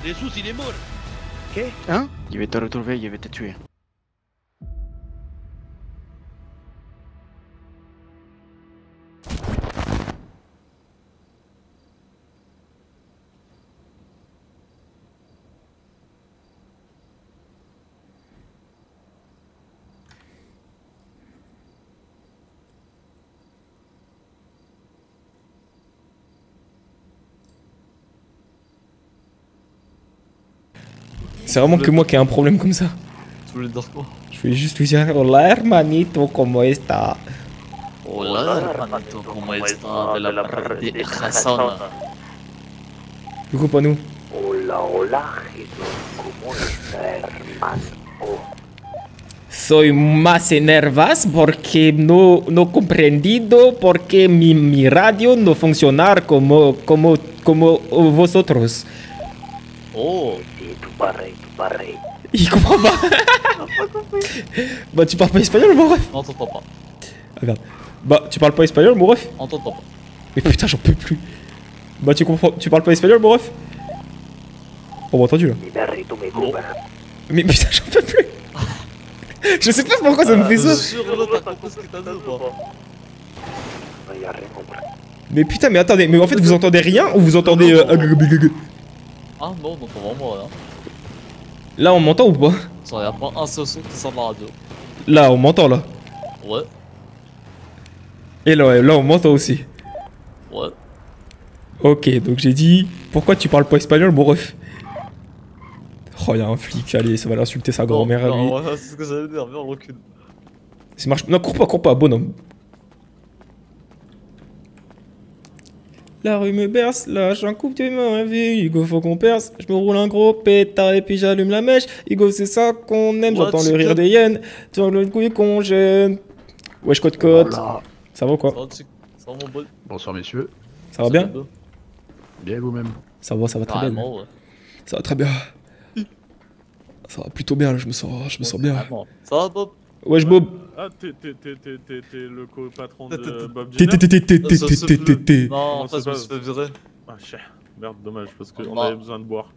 Jesus, il est mort. ¿Qué? Hein? Il va te retrouver, il va te tuer. C'est vraiment que moi qui ai un problème comme ça. Tu voulais dire quoi? Je voulais juste lui dire hola hermanito, como está? Hola, hermanito, ¿cómo está? De la parte de Hassan. Du coup, pas nous. Hola, hola, Jesús. ¿Cómo está, hermano? Soy más nervas porque no comprendido porque mi radio no funcionar como vosotros. Oh, Sí, tu pareil, tu pareil. Il comprend pas. Bah tu parles pas espagnol mon ref. on t'entend pas. Regarde. Bah tu parles pas espagnol mon ref. On t'entend pas. Mais putain j'en peux plus. Bah tu parles pas espagnol mon ref. On m'a entendu là. Mi perrito me come. Mais putain j'en peux plus. Je sais pas pourquoi ça me fait ça. Jure, là, t'as compris ce que t'as dit ou pas? No, ya rien compris. Mais putain mais attendez, mais en fait vous entendez rien ou vous entendez Ah non, on entend vraiment rien. Là on m'entend ou pas? Ça, y'a pas un seul son qui sort de la radio. Là on m'entend là. Ouais, Et là on m'entend aussi. ouais. Ok, donc j'ai dit, pourquoi tu parles pas espagnol, mon ref? Oh, y'a un flic, allez, ça va l'insulter sa grand-mère à lui. Non, ouais, c'est ce que j'allais dire, viens, on recule. Ça marche. Non, cours pas, bonhomme. La rue me berce, là, j'en coupe de ma vie. Hugo, faut qu'on perce. Je me roule un gros pétard et puis j'allume la mèche. Hugo, c'est ça qu'on aime, What, j'entends le rire des hyènes. Dans le couille qu'on gêne. Wesh, côte-côte. Voilà. Ça va ou quoi? Ça va, chic. Ça va, mon boy? Bonsoir messieurs, Ça va bien? bien vous-même. Ça va très bien. Carrément, ouais. Ça va très bien. Ça va plutôt bien, là, je me sens bien. Carrément. Ça va, Bob? Wesh, Bob. Ah, t'es le co-patron de Bob T'es. Non, Comment en fait, ça je me passe suis fait virer. Ah, cher. Merde, dommage, parce qu'on Ah. avait besoin de boire.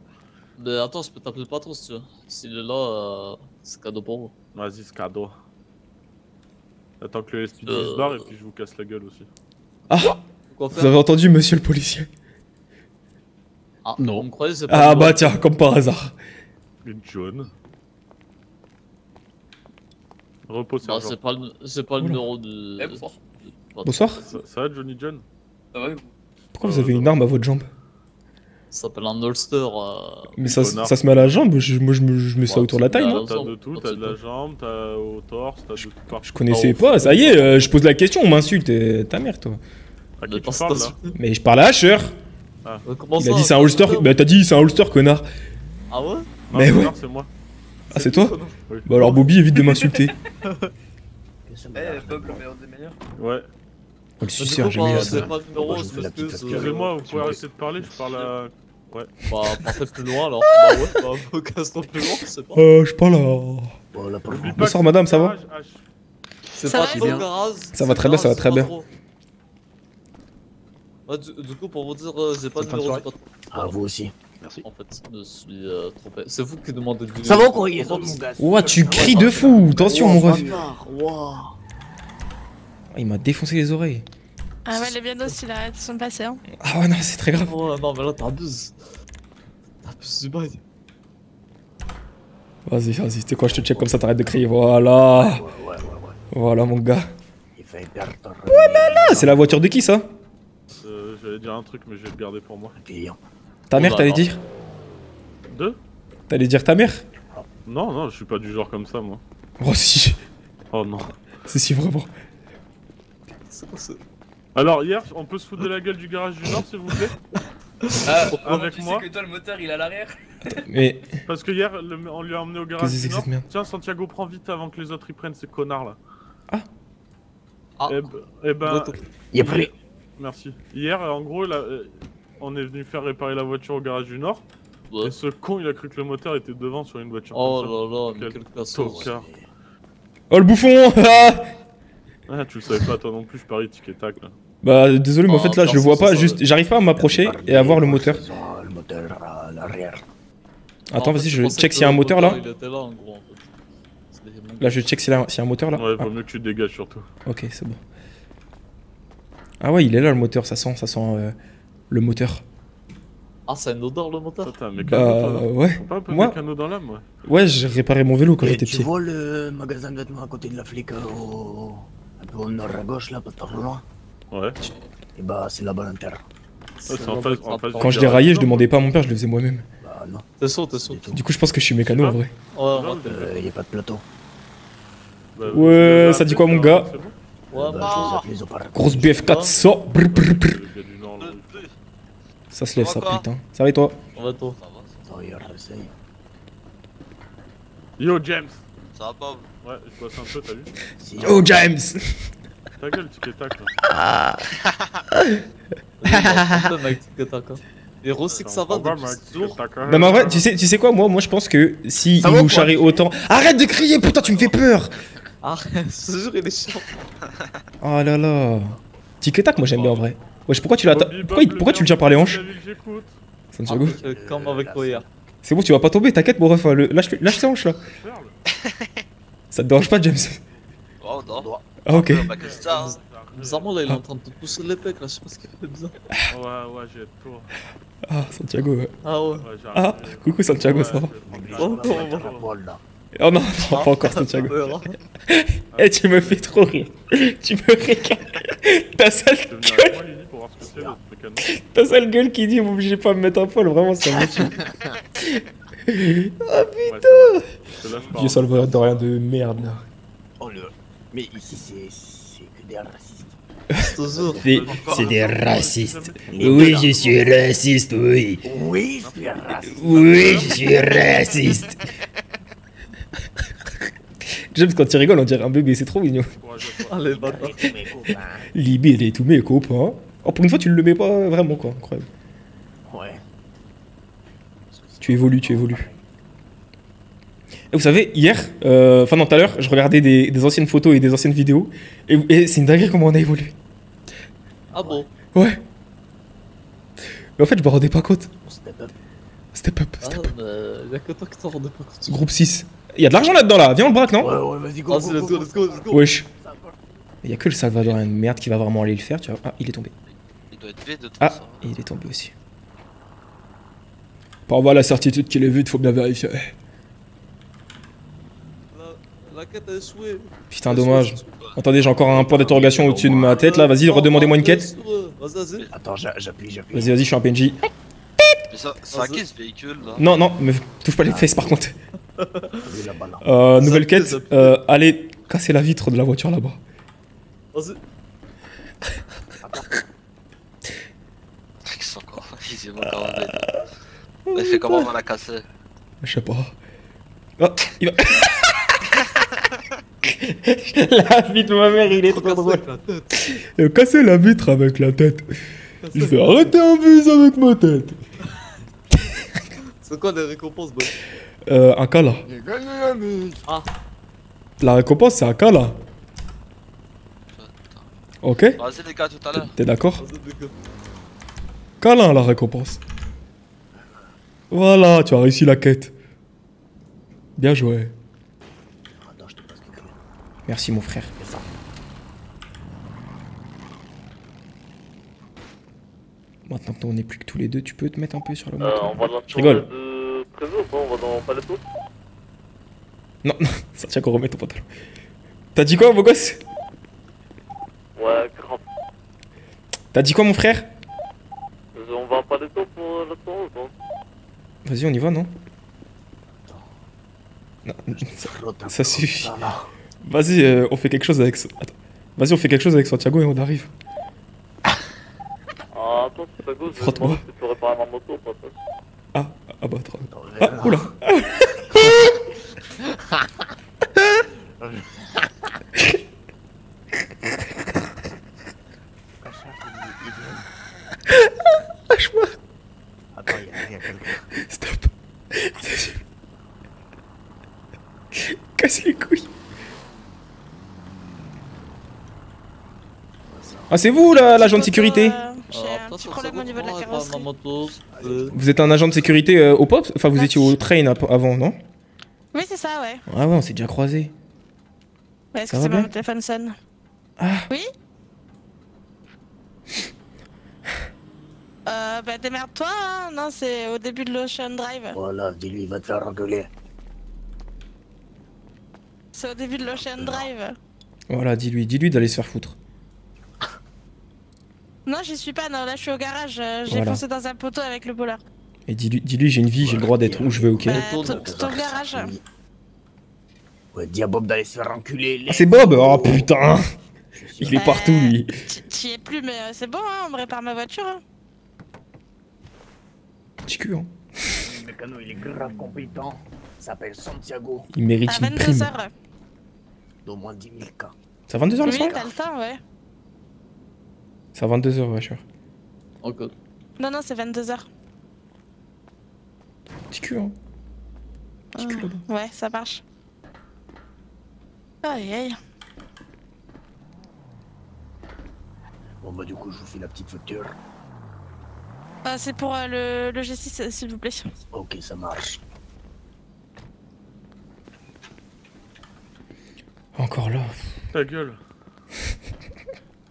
Mais attends, je peux t'appeler le patron si tu veux. S'il est là, c'est cadeau pour vous. Vas-y, c'est cadeau. Attends que le SPD se barre et puis je vous casse la gueule aussi. Ah, Quoi vous faire? avez entendu, monsieur le policier? Ah, Non. vous me croyez, c'est pas Ah une bah loi. tiens, comme par hasard. Une jaune. Repos, Bah, sergent. c'est pas le Oula. numéro de... Eh, bonsoir. Bonsoir. Ça va, Johnny John? Ça va, vous? Pourquoi vous avez une arme à votre jambe? Ça s'appelle un holster. Mais ça Connard. se met à la jambe, moi je mets ça Ouais, autour de la taille, c'est non? T'as Ensemble, de tout, un t'as petit de la peu. jambe, t'as au torse, t'as de tout partout. Je connaissais Oh, pas, ça y est, je pose la question, on m'insulte, ta mère toi. À Mais qui tu parles là? Mais je parle à Asher. Comment Il a dit c'est un holster, bah t'as dit c'est un holster connard. Ah ouais? Mais Non, ouais. non, c'est moi. Ah c'est toi? Oui. Bah alors Bobby évite de m'insulter. Eh, Bob, le meilleur des meilleurs. Ouais. Oh le Du suceur, coup, j'aime bien bah, c'est ça. pas le numéro, Moi, je je fais la petite m'excuse. Excusez-moi, vous pouvez arrêter de parler, je parle à... Bah, partez plus loin alors. Bah ouais, bah, casse-toi plus loin, je sais pas. Je parle à... Voilà, pour N'oublie pas Bonsoir, que madame, c'est ça va garage H. C'est Ça pas va, trop bien. garage. Ça va très bien, ça va très bien. Ouais, du coup, pour vous dire, j'ai pas le Bonne fin de numéro du soirée. patron. À vous aussi. Merci. En fait, je me suis trompé. C'est vous qui demandez du Ça va ou numéro. quoi, Yézon, mon gars? Ouah, tu cries de fou, attention mon ref. Wow. Il m'a défoncé les oreilles. Ah ouais, les Vianos, il arrête, ils sont passés. Hein. Ah ouais non, c'est très grave. Oh non, mais là, t'abuses. T'abuses du bail. Vas-y, c'est quoi, je te check comme ça, t'arrêtes de crier, voilà. Ouais. Voilà mon gars. Il fait perdre ton Ah, c'est la voiture de qui ça? J'allais dire un truc, mais je vais le garder pour moi. client. Ta mère bah, t'allais non. dire? Deux? T'allais dire ta mère? Non, je suis pas du genre comme ça, moi. Oh si, Oh non. si vraiment. C'est quoi ça? Alors, hier, on peut se foutre de la gueule du garage du Nord, s'il vous plaît? Ah, Avec tu moi. sais que toi, le moteur, il est à l'arrière. Mais Parce que hier, on lui a emmené au garage Qu'est-ce que c'est du que Nord. cette merde? Tiens, Santiago, prends vite avant que les autres y prennent ces connards là. Ah, Eh ben, Il est prêt. merci. Hier, en gros, là, on est venu faire réparer la voiture au garage du Nord. ouais. Et ce con, il a cru que le moteur était devant sur une voiture. Oh comme là là, mais Quel quel cassos. tocard. oh le bouffon. Ah Ah, tu le savais pas toi non plus, je parie tic et tac là. Bah désolé mais en Oh, fait là je le vois personne pas, se juste savait. j'arrive pas à m'approcher et à voir le moteur. Le moteur à l'arrière. Attends, vas-y, je check s'il y a un moteur là. Il était là en gros en fait. Là, je check s'il y a un moteur là. Ouais, vaut mieux que tu te dégages surtout. Ok, c'est bon. Ah ouais, il est là le moteur, ça sent le moteur. Ah, c'est un odeur le moteur. Toi, t'as un mécano, toi, là. Ouais. T'as pas un peu de Moi- mécano dans l'âme, moi. Ouais, j'ai réparé mon vélo quand j'étais Tu petit. vois le magasin de vêtements à côté de la flic un peu au nord à gauche là, pas trop loin? Ouais. Et bah c'est là-bas l'intérieur. Ouais, c'est en face Quand je l'ai raillé, je demandais pas à mon père, je le faisais moi-même. Bah non, T'es sûr, t'es sûr. c'est tout. Du coup, je pense que je suis mécano en vrai. Ouais, ouais, Y a pas de plateau. Bah, Ouais, ça dit quoi, mon gars? C'est bon. ouais. Bah, bah, je vous appelle les opérateurs. Grosse BF 400. Brr, brr, brr. Le gars du Nord, là. Ça se lève, ça, Encore putain. Ça va et toi? Ouais, toi. Oh, regarde, essaye. Yo, James. Ça va pas? Ouais, je bosse un peu, t'as vu? Si, Oh, James! Ta gueule, tu tac là. Vas-y, mec, tic tac. Et Rossi que ça va Au revoir, depuis mec. ce jour. Non, mais en vrai, tu sais quoi? Moi, je pense que si Ça il va nous ou quoi charrie autant. Arrête de crier, putain, tu me fais peur! Ah, ce jour il est chiant. Oh là là. Tic et tac, moi j'aime bien en vrai. Wesh, pourquoi tu l'as. Pourquoi tu le tiens par les hanches? Santiago? Comme avec toi hier. C'est bon, tu vas pas tomber, t'inquiète, mon ref. Lâche tes hanches là. Ça te dérange pas, James? Oh non. Ah, ok. Bah, qu'est-ce que c'est ça? Bizarrement là, il est en train de te pousser les pecs là, je sais pas ce qu'il fait bizarre. Ouais, j'ai toi. Ah, Santiago. Ouais. Ah ouais. Ouais, j'ai Ah, arrêté. coucou Santiago, ça va? Oh, la poêle, là. Oh non, non, pas encore Santiago. peur. Eh, tu me fais trop rire. Tu me régales. Ta sale Tu veux venir gueule, avec moi, Lily, pour voir ce que c'est, le mécano? ta sale gueule qui dit m'obligez pas à me mettre un poil, vraiment ça me tue. Ouais, c'est là, je pars. Vieux salvateur de rien de merde là. Oh le. Mais ici c'est que des racistes. Toujours. C'est des racistes. Les deux, là. suis raciste, oui. Oui, je suis un raciste. Oui, je suis raciste. James, quand il rigole, on dirait un bébé, c'est trop mignon. Courage à toi. Ah les bâtards. Avec tous mes copains. Libérez tous mes copains. Oh, pour une fois, tu le mets pas vraiment, quoi. Incroyable. Ouais. Tu évolues, tu évolues. Et vous savez, hier, enfin non, tout à l'heure, je regardais des anciennes photos et des anciennes vidéos. Et c'est une dinguerie comment on a évolué. Ah bon? Ouais. Mais en fait, je me rendais pas compte. On step up. Step up, Ah, step up. mais y'a que toi qui t'en rendais pas compte. Groupe 6. Il y a de l'argent là-dedans, là. Viens, on le braque, non? Ouais, vas-y, go. Vas-y, let's go, let's go, let's go. Wesh. Il y a que le Salvadorien de merde qui va vraiment aller le faire, tu vois. Ah, il est tombé. Il doit être vide de toute Ah, façon. et il est tombé aussi. Pour avoir la certitude qu'il est vide, faut bien vérifier. La quête a échoué. Putain, dommage. Attendez, j'ai encore un point d'interrogation au-dessus de ma tête là. Vas-y, redemandez-moi une quête. Vas-y, vas-y. Attends, j'appuie. Vas-y, vas-y, je suis un PNJ. Mais ça, c'est à qui ce véhicule là? Non, non, me touche pas les fesses par contre. Oui, là-bas, là. Nouvelle quête. Allez casser la vitre de la voiture là-bas. Vas-y. Ils sont encore. Ils y vont encore en bête. Il fait comment on va la casser? Je sais pas. Oh, il va. La vie de ma mère, il est trop drôle. Casser la vitre avec la tête. Je vais arrêter un bus avec ma tête. C'est quoi les récompenses, boy? Un cas là. Ah. La récompense, c'est un cas là. Ok? Vas-y les gars, tout à l'heure. T'es d'accord? Vas-y, les gars. Câlin la récompense. Voilà, tu as réussi la quête. Bien joué. Attends, je te passe quelque chose. Merci mon frère. Fais ça. Maintenant que on n'est plus que tous les deux, tu peux te mettre un peu sur la moto. On va dans Je rigole. de prévu ou pas? On va dans Paleto? Non, non, ça tient qu'on remette ton pantalon. T'as dit quoi, beau gosse? Ouais, grave. T'as dit quoi, mon frère? On va à Paleto pour le temps ou pas? Vas-y, on y va, non? Non, Frotte un ça peu suffit. comme ça, là. Vas-y, on fait quelque chose avec... Attends. Vas-y, on fait quelque chose avec Santiago et on arrive. Ah, attends, c'est pas gauche. Je vais Frotte-moi. demander si tu peux réparer ma moto ou pas. Ah, ah bah, trop. Attends, Ah, là. oula. Lâche-moi. Attends, il y a quelqu'un. Stop. Casse les couilles. Ah, c'est vous, là, l'agent de sécurité? J'ai un petit problème au niveau de la ma carrosserie. moto. Vous êtes un agent de sécurité au pop? Enfin, vous étiez au train avant, non? Oui, c'est ça, ouais. Ah ouais, on s'est déjà croisés. Ouais, Ça va excusez-moi, bien mon téléphone sonne. Ah. Oui. Bah démerde-toi, hein. Non, c'est au début de l'Ocean Drive. Voilà, dis-lui, il va te faire engueuler. C'est au début de l'Ocean Drive. Voilà, dis-lui d'aller se faire foutre. Non, j'y suis pas, non, là je suis au garage. J'ai Voilà. foncé dans un poteau avec le voleur. Et dis-lui, j'ai une vie, j'ai le droit d'être où je veux, ok? Bah, Tourne. ton garage. Ouais, dis à Bob d'aller se faire enculer. Ah, c'est Bob! Oh putain! Je suis Il sûr. est partout, lui. T'y es plus, mais c'est bon, hein, on me répare ma voiture. Hein. Petit cul, hein. Le mécano, il est grave compétent. Il s'appelle Santiago. Il mérite À une prime. 22h. D'au moins 10 000 cas. C'est à 22h le Oui, soir? t'as le temps, ouais. C'est à 22h, ouais, cher. Ok. Non, non, c'est 22h. Petit cul, hein. Petit cul, là-bas. Ouais, ça marche. Aïe aïe. Bon, bah, du coup, je vous fais la petite facture. C'est pour le G6, s'il vous plaît. Ok, ça marche. Encore là. Ta gueule.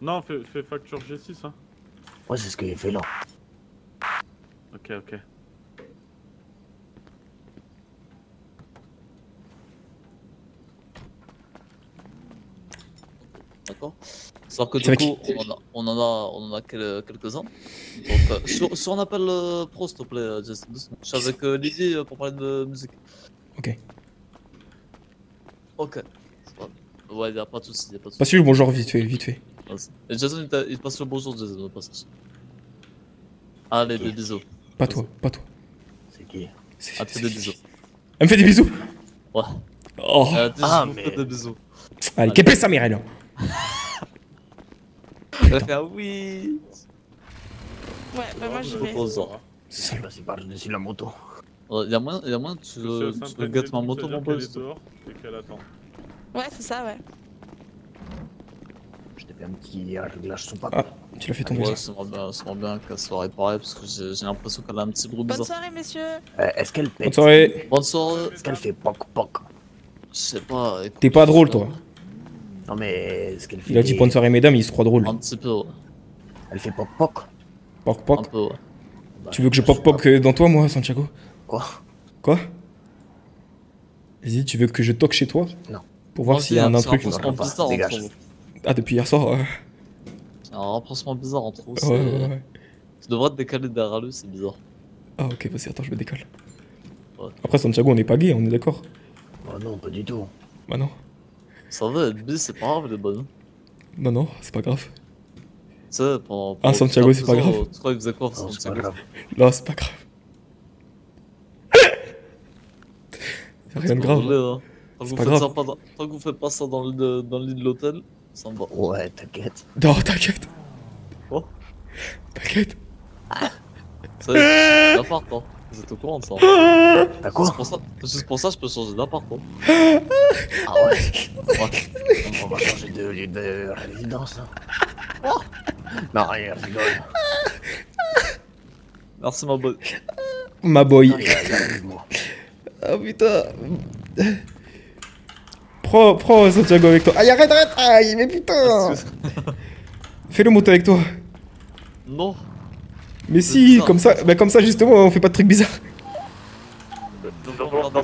Non, fais facture G6, hein. Ouais, c'est ce que j'ai fait là. Ok, ok. D'accord. Sauf que C'est du vrai coup, on en a quelques-uns. Donc, sur un appel pro, s'il te plaît, Jason. Je suis avec Lydie pour parler de musique. Ok. Ok. C'est pas- Ouais, y'a pas de soucis, y'a pas de soucis. Passe-lui le bonjour vite fait, vite fait. Vas-y. Et Jason, il te passe le bonjour, Jason, au passage. Allez, des bisous. Pas toi, pas toi. C'est qui? C'est- Ah, tu fais des bisous. Elle me fait des bisous. Ouais. Oh. Déjà, mais- fais des bisous. Allez, qu'est-ce que ça, Mireille? Elle fait un oui. Ouais, bah moi j'y vais. Bonjour. Je suis passé par-dessus la moto. Y'a moyen que tu le gâtes ma moto, mon pote. Et qu'elle attend. Ouais, c'est ça, ouais. Je t'ai fait un petit réglage sous Ah, tu l'as fait tomber. Ouais, ça. c'est bien qu'elle soit réparée parce que j'ai l'impression qu'elle a un petit bruit Bonne bizarre. soirée, messieurs. Est-ce qu'elle pète? Bonne soirée. Bonne soirée. Est-ce qu'elle fait poc-poc? Je sais pas. écoute, T'es pas drôle, toi. Non, mais est-ce qu'elle fait. Il a dit bonne soirée, mesdames, il se croit drôle. Un petit peu, ouais. Elle fait poc-poc? Poc Un poc. peu, ouais. Tu veux que je poc poc dans toi, moi, Santiago? Quoi? Quoi? Vas-y, tu veux que je toque chez toi? Non. Pour voir s'il y a un truc. C'est un rapprochement bizarre Dégage. entre vous. Ah, depuis hier soir. C'est un rapprochement bizarre entre vous. Ouais, ouais, ouais. Tu devrais te décaler derrière lui, c'est bizarre. Ah, ok, vas-y, attends, je me décale. Ouais. Après, Santiago, on n'est pas gay, on est d'accord? Oh non, pas du tout. Bah non. Ça va, être bi, c'est pas grave, elle est bonne. Non, non, c'est pas grave. Tu sais, pendant. Ah, Santiago, c'est pas grave. Tu crois qu'il faisait quoi, Non, c'est pas Santiago? grave. Non, c'est pas grave. Y'a rien de grave. Tant que C'est vous pas faites grave. ça pas dans- tant que vous faites pas ça dans le lit de l'hôtel, ça me va. Ouais, t'inquiète. Non, t'inquiète. Oh. T'inquiète. Ça y est, c'est l'appart, hein. Vous êtes au courant de ça. T'as quoi? Juste pour ça, je peux changer d'appart, hein. Ah ouais? Ouais. On va changer de lieu de résidence là. Non, rien, je rigole. Merci, ma bonne. Ma boy. Non, il arrive, moi. Ah putain. Prends Santiago avec toi. Aïe, arrête. Aïe, mais putain. Fais le moto avec toi. Non. Mais si, ça. comme ça justement, on fait pas de trucs bizarres.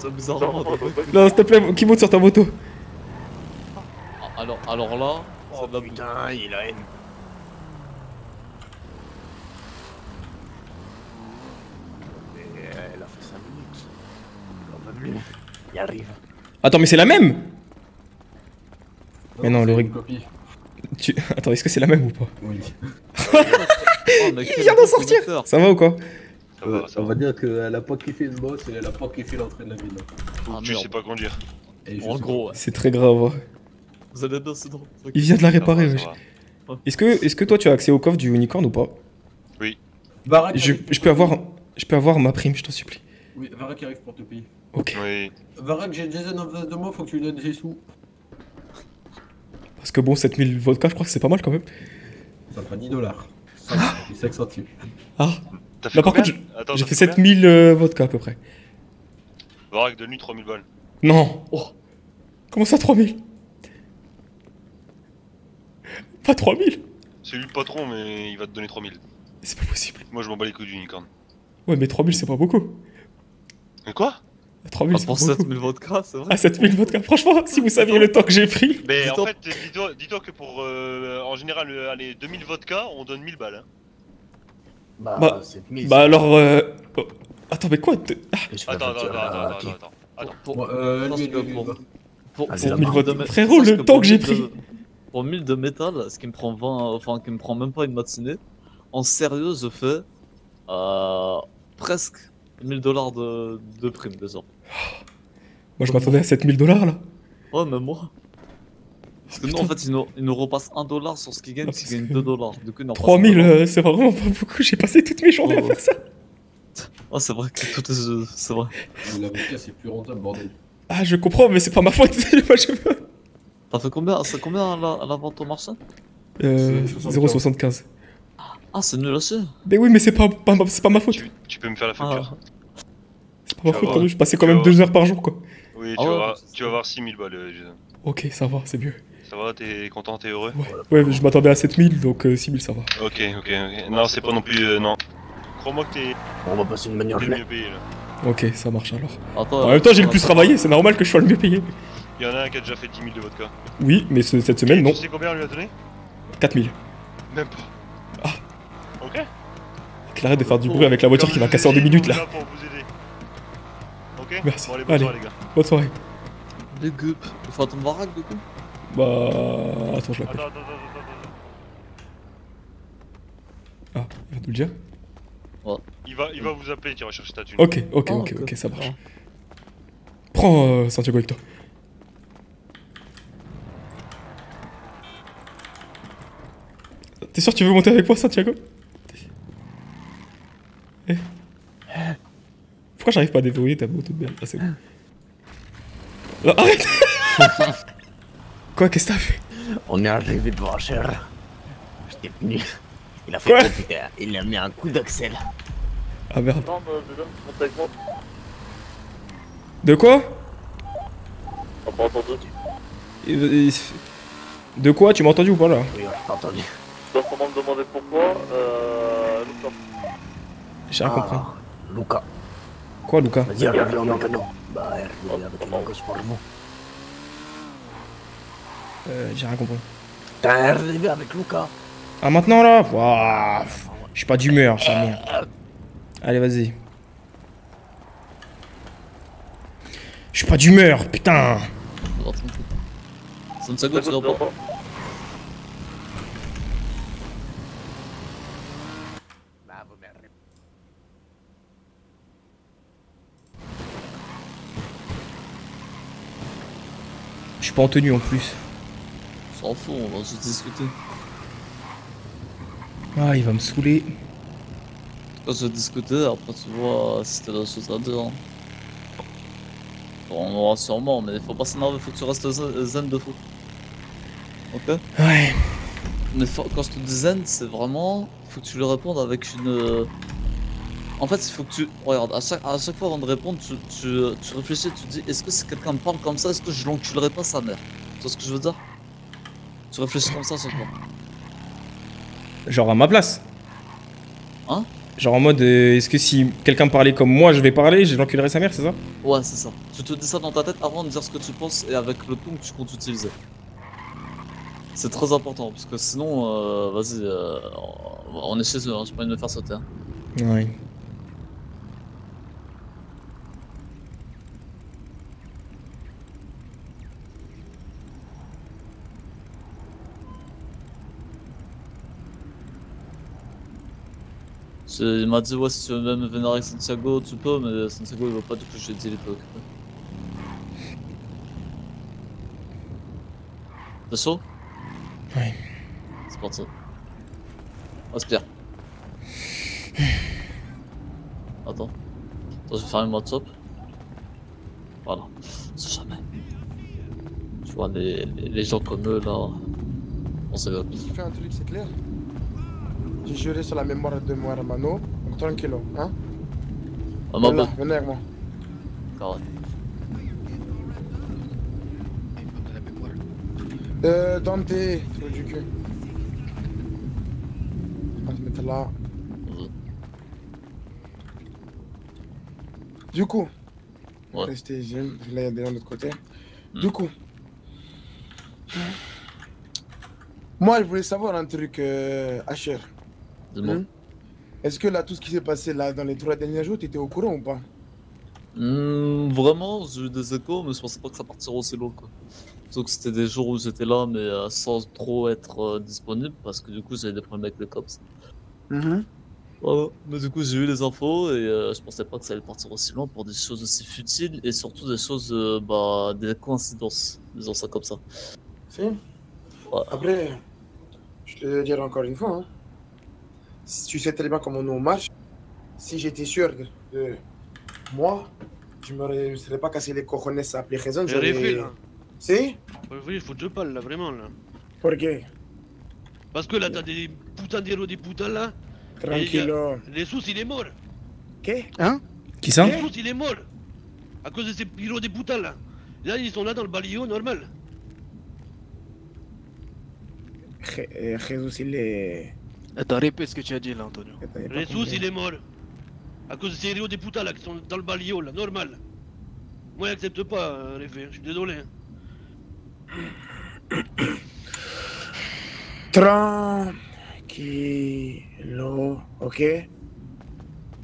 C'est bizarrement. Non, s'il te plaît, qui monte sur ta moto? Alors là, c'est Oh de la putain, il a haine. Elle a fait 5 minutes. On peut plus. Il arrive. Attends, mais c'est la même? Mais non, le c'est rig. une copie. Attends, est-ce que c'est la même ou pas? Oui. Il vient d'en sortir. Ça va ou quoi? On va dire qu'elle a pas kiffé ce boss et elle a pas kiffé l'entrée de la ville. Ah, Tu sais merde. pas conduire. Et En gros, ouais. C'est très grave. hein. Vous allez bien, c'est drôle. Il vient de la réparer, Ça wesh. va. Est-ce que toi tu as accès au coffre du unicorn ou pas? Varek Je peux avoir ma prime, je t'en supplie. Oui, Varek arrive pour te payer. Ok. Oui. Varek, j'ai Jason en face de moi, faut que tu lui donnes ses sous. Parce que bon, 7000 vodka, je crois que c'est pas mal quand même. Ça fera $10. 500. 5 centimes. Ah, T'as bah par combien contre, Attends, j'ai t'as fait combien 7000 vodka à peu près. Varek, donne-lui 3000 balles. Non. Comment ça 3000? Pas 3000? C'est lui le patron, mais il va te donner 3000. C'est pas possible. Moi, je m'en bats les couilles du unicorn. Ouais, mais 3000 c'est pas beaucoup. Mais quoi 3000 Ah, c'est pour pas beaucoup. 7000 vodka, c'est vrai. Ah, 7000 vodka. Franchement, si vous saviez le temps que j'ai pris. Mais en Dis-toi- fait, dis-toi que pour, en général, allez, 2000 vodka, on donne 1000 balles. Hein. Bah, 7000. Bah alors. Oh. Attends, mais quoi ah, Attends. Pour, Bon, pense lui, que lui, pour Ah, c'est la 1000 marque. de mé- Frérot, sache le que temps pour que j'ai 1000 pris. Pour 1000 de métal, ce qui me prend 20, enfin qui me prend même pas une matinée, en sérieux, je fais presque 1000 dollars de prime déjà. Moi je m'attendais à 7000 $ là. Ouais, même moi. Parce que nous, en fait, ils nous repassent 1 dollar sur ce qu'ils gagnent, Ah, s'ils parce gagnent que 2 dollars. Du coup, ils n'en passent 3000, 1 dollar. c'est vraiment pas beaucoup. J'ai passé toutes mes journées à faire ça. Ah, c'est vrai que tout est. C'est vrai. L'avocat, c'est plus rentable, bordel. Ah, je comprends, mais c'est pas ma faute. Moi, je veux. T'as fait combien? C'est combien à la vente au marché? 0,75. Ah, c'est nul à chier. Mais oui, mais c'est pas ma faute. Tu peux me faire la facture. C'est pas ma Ah faute, ouais. quand même. Je passais quand même 2 heures par jour, quoi. Oui, Ah tu, ouais, vas voir, c'est- tu vas voir 6000 balles, Jason. Ok, ça va, c'est mieux. Ça va, t'es content, t'es heureux? Ouais, je m'attendais à 7000, donc 6000, ça va. Ok. Non, c'est pas non plus. Non. Crois-moi que t'es On va passer une bonne le journée. mieux payé là. Ok, ça marche alors. Attends, En même temps, j'ai le plus travaillé, c'est normal que je sois le mieux payé. Il y en a un qui a déjà fait 10 000 de vodka. Oui, mais cette semaine, non. Tu sais combien on lui a donné? 4000. Même pas. Ah. Ok. Qu'il arrête de faire du bruit avec la voiture qui va casser en 2 minutes là. On est pour vous aider. Ok. Merci. Bon, allez, bonne Allez. soirée, les gars. Bonne soirée. Big up. Il faut attendre Varak du coup. Bah. Attends, je l'appelle. Attends. Ah, il va nous le dire. Il va vous appeler, tu vas chercher ta thune. Ok, Ah, ok, ça marche. Prends Santiago avec toi. T'es sûr que tu veux monter avec moi, Santiago? Eh. Pourquoi j'arrive pas à déverrouiller ta moto de merde? Ah, c'est bon. Non, arrête. Quoi, qu'est-ce que t'as fait? On est arrivé devant Cher. J'étais venu. Il a Quoi fait putain, il a mis un coup d'axel. Ah merde. De quoi? De quoi? Tu m'as entendu ou pas là? Oui, on t'a entendu. Je dois sûrement me demander pourquoi. J'ai rien compris. Luca. Quoi, Luca? Vas-y, arrive en mécano. Bah, arrive avec une gosse pour vous. J'ai rien compris. T'es arrivé avec Luca. Ah, maintenant là? Ouah, je suis pas d'humeur, ça merde. Allez, vas-y. Je suis pas d'humeur, putain. Santiago, tu l'as pas? Je suis pas en tenue en plus. On s'en fout, on va juste discuter. Ah, il va me saouler. Quand je vais discuter, après tu vois si t'as la chose à dire. Bon, on aura sûrement, mais faut pas s'énerver, faut que tu restes zen de fou. Ok? Ouais. Mais quand je te dis zen, c'est vraiment. Faut que tu lui répondes avec une. En fait, il faut que tu. Regarde, à chaque fois avant de répondre, tu réfléchis, tu te dis est-ce que si quelqu'un me parle comme ça, est-ce que je l'enculerai pas sa mère? Tu vois ce que je veux dire? Tu réfléchis comme ça à chaque fois. Genre à ma place. Hein? Genre en mode, est-ce que si quelqu'un me parlait comme moi, je vais parler, je l'enculerai sa mère, c'est ça? Ouais, c'est ça. Tu te dis ça dans ta tête avant de dire ce que tu penses et avec le ton que tu comptes utiliser. C'est très important parce que sinon, vas-y, on est chez eux, hein, j'ai pas envie de me faire sauter. Hein. Ouais. Il m'a dit, ouais, si tu veux même venir avec Santiago, tu peux, mais Santiago il veut pas, du coup je lui ai dit, il est pas occupé. T'es chaud? Ouais. C'est parti. Aspire. Attends. Attends, je vais faire une mode top. Voilà. C'est jamais. Tu vois, les gens comme eux là. On s'évoque. Il fait un truc, c'est clair? J'ai juré sur la mémoire de mon hermano. Donc tranquillo, hein. Ah, ma Voilà, bonne. venez avec moi. Carré. Dante, trou du cul. On va se mettre là. Du coup, Ouais. restez ici, là il y a des gens de l'autre côté. Du coup, moi je voulais savoir un truc, Asher. Dis-moi. Est-ce que là, tout ce qui s'est passé là dans les 3 derniers jours, t'étais au courant ou pas? Vraiment, j'ai eu des échos, mais je pensais pas que ça partirait aussi loin, quoi. Sauf que c'était des jours où j'étais là, mais sans trop être disponible, parce que du coup, j'avais des problèmes avec les cops. Voilà. Mais du coup, j'ai eu les infos, et je pensais pas que ça allait partir aussi loin pour des choses aussi futiles, et surtout des choses, des coïncidences, disons ça comme ça. Si. Après, je te le dire encore une fois, hein. Si tu sais très bien comment nous on marche. Si j'étais sûr de moi, je me serais pas cassé les cojones à appeler raison. J'ai là. Si? Oui, il faut que je parle là, vraiment là. Pourquoi? Parce que là, t'as des putains d'héros des putains là. Tranquillo. Les sous, il est mort. Qu'est? Hein? Qui ça? Les sous, il est mort. À cause de ces héros des putains là. Là, ils sont là dans le balayo normal. Jesus, il est. Attends, répète ce que tu as dit là, Antonio. Les sous, il est mort. À cause de ces héros des putains là qui sont dans le balayo là, normal. Moi, j'accepte pas, en effet, je suis désolé. Tranquillo, ok?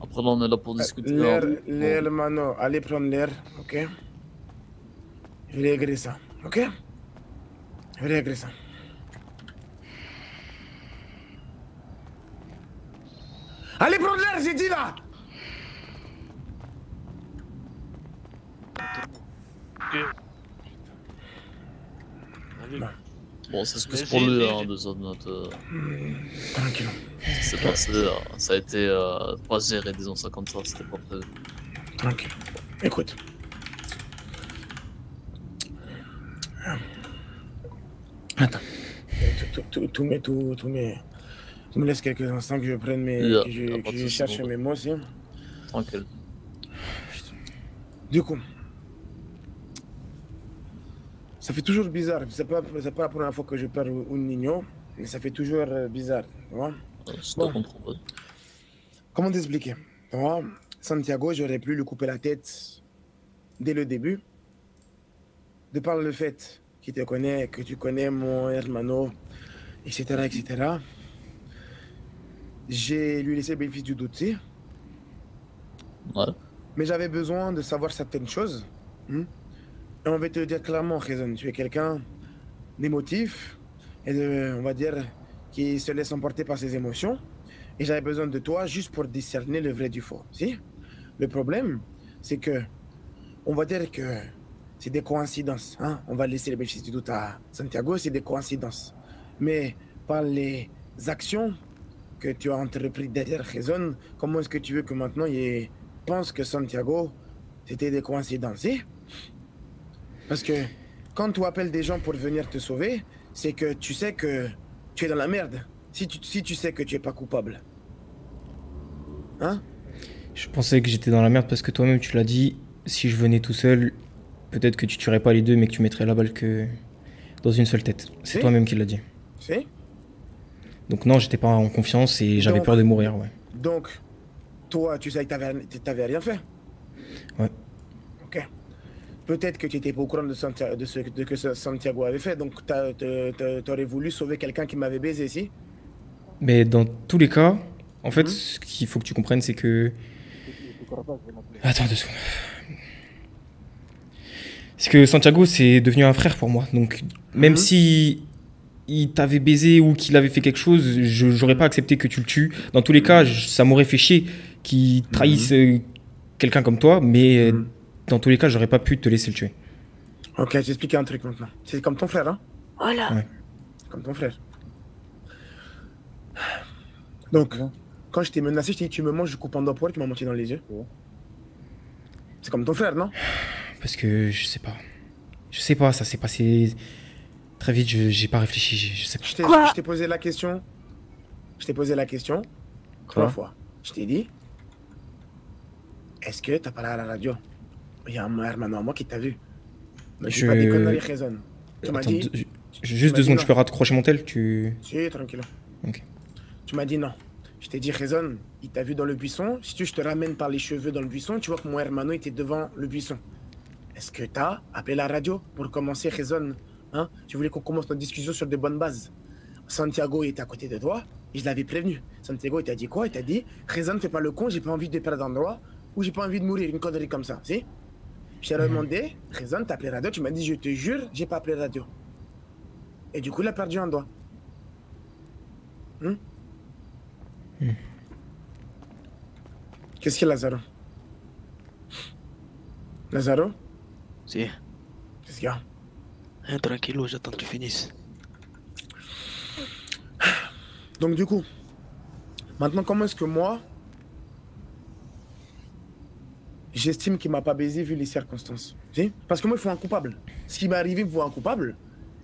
Après, là, on est là pour discuter. L'air, mano, allez prendre l'air, ok? Je vais régler ça, ok? Je vais régler ça. Allez prendre l'air, j'ai dit là! Ok. Allez. Bon, c'est ce que c'est pour lui, hein, déjà, notre. Tranquille. C'est passé, ça a été pas géré, disons ça comme ça, c'était pas prévu. Tranquille. Écoute. Attends. Tu me laisses quelques instants que je prenne mes. que je cherche mes mots aussi. Tranquille. Du coup. Ça fait toujours bizarre. C'est pas la première fois que je perds un Nino, mais ça fait toujours bizarre. Tu vois? Je te comprends pas. Comment t'expliquer? Tu vois? Santiago, j'aurais pu lui couper la tête dès le début. De par le fait qu'il te connaît, que tu connais mon hermano, etc., etc. J'ai lui laissé le bénéfice du doute, tu sais. Ouais. Mais j'avais besoin de savoir certaines choses. Et on va te le dire clairement, Raison. Tu es quelqu'un d'émotif et on va dire, qui se laisse emporter par ses émotions. Et j'avais besoin de toi juste pour discerner le vrai du faux. Si? Le problème, c'est que, on va dire que c'est des coïncidences. Hein? On va laisser le bénéfice du doute à Santiago, c'est des coïncidences. Mais par les actions que tu as entreprises derrière Raison, comment est-ce que tu veux que maintenant il pense que Santiago, c'était des coïncidences? Si? Parce que quand tu appelles des gens pour venir te sauver, c'est que tu sais que tu es dans la merde. Si tu sais que tu es pas coupable. Hein? Je pensais que j'étais dans la merde parce que toi-même tu l'as dit, si je venais tout seul, peut-être que tu tuerais pas les deux mais que tu mettrais la balle que dans une seule tête. C'est toi-même qui l'as dit. Si? Donc non, j'étais pas en confiance et j'avais peur de mourir, ouais. Donc, toi, tu sais que t'avais rien fait? Ouais. Ok. Peut-être que tu n'étais pas au courant de ce que Santiago avait fait, donc t'aurais voulu sauver quelqu'un qui m'avait baisé, si? Mais dans tous les cas, en fait, ce qu'il faut que tu comprennes, c'est que... Attends 2 secondes. C'est que Santiago, c'est devenu un frère pour moi. Donc, même si il t'avait baisé ou qu'il avait fait quelque chose, j'aurais pas accepté que tu le tues. Dans tous les cas, ça m'aurait fait chier qu'il trahisse quelqu'un comme toi, mais... Dans tous les cas, j'aurais pas pu te laisser le tuer. Ok, je vais expliquer un truc maintenant. C'est comme ton frère, hein? Voilà. Ouais. Comme ton frère. Donc, quand je t'ai menacé, je t'ai dit tu me manges, je coupe un doigt pour tu m'as menti dans les yeux. C'est comme ton frère, non? Parce que je sais pas. Je sais pas, ça s'est passé très vite, j'ai pas réfléchi, je sais pas. Je t'ai posé la question Je t'ai posé la question 3 fois. Je t'ai dit, est-ce que t'as parlé à la radio? Il y a un hermano à moi qui t'a vu. Ne dis pas des conneries, raisonne. Tu m'as Attends, dit... juste 2 secondes, tu peux raccrocher mon tel, tu... Si, tranquille. Ok. Tu m'as dit non. Je t'ai dit, raisonne, il t'a vu dans le buisson. Si tu veux, je te ramène par les cheveux dans le buisson. Tu vois que mon hermano était devant le buisson. Est-ce que t'as appelé la radio pour commencer, raisonne, hein? Tu voulais qu'on commence notre discussion sur de bonnes bases. Santiago était à côté de toi et je l'avais prévenu. Santiago, il t'a dit quoi? Il t'a dit, raisonne, fais pas le con, j'ai pas envie de perdre d'endroit ou j'ai pas envie de mourir, une connerie comme ça, si? Je t'ai demandé, raisonne, t'as appelé radio, tu m'as dit, je te jure, j'ai pas appelé radio. Et du coup, il a perdu un doigt. Qu'est-ce qu'il y a, Lazaro? Lazaro? Si. Qu'est-ce qu'il y a? Hein, tranquillo, j'attends que tu finisses. Donc du coup, maintenant comment est-ce que moi, j'estime qu'il m'a pas baisé vu les circonstances? Si? Parce que moi, il faut un coupable. Ce qui m'est arrivé, il faut un coupable.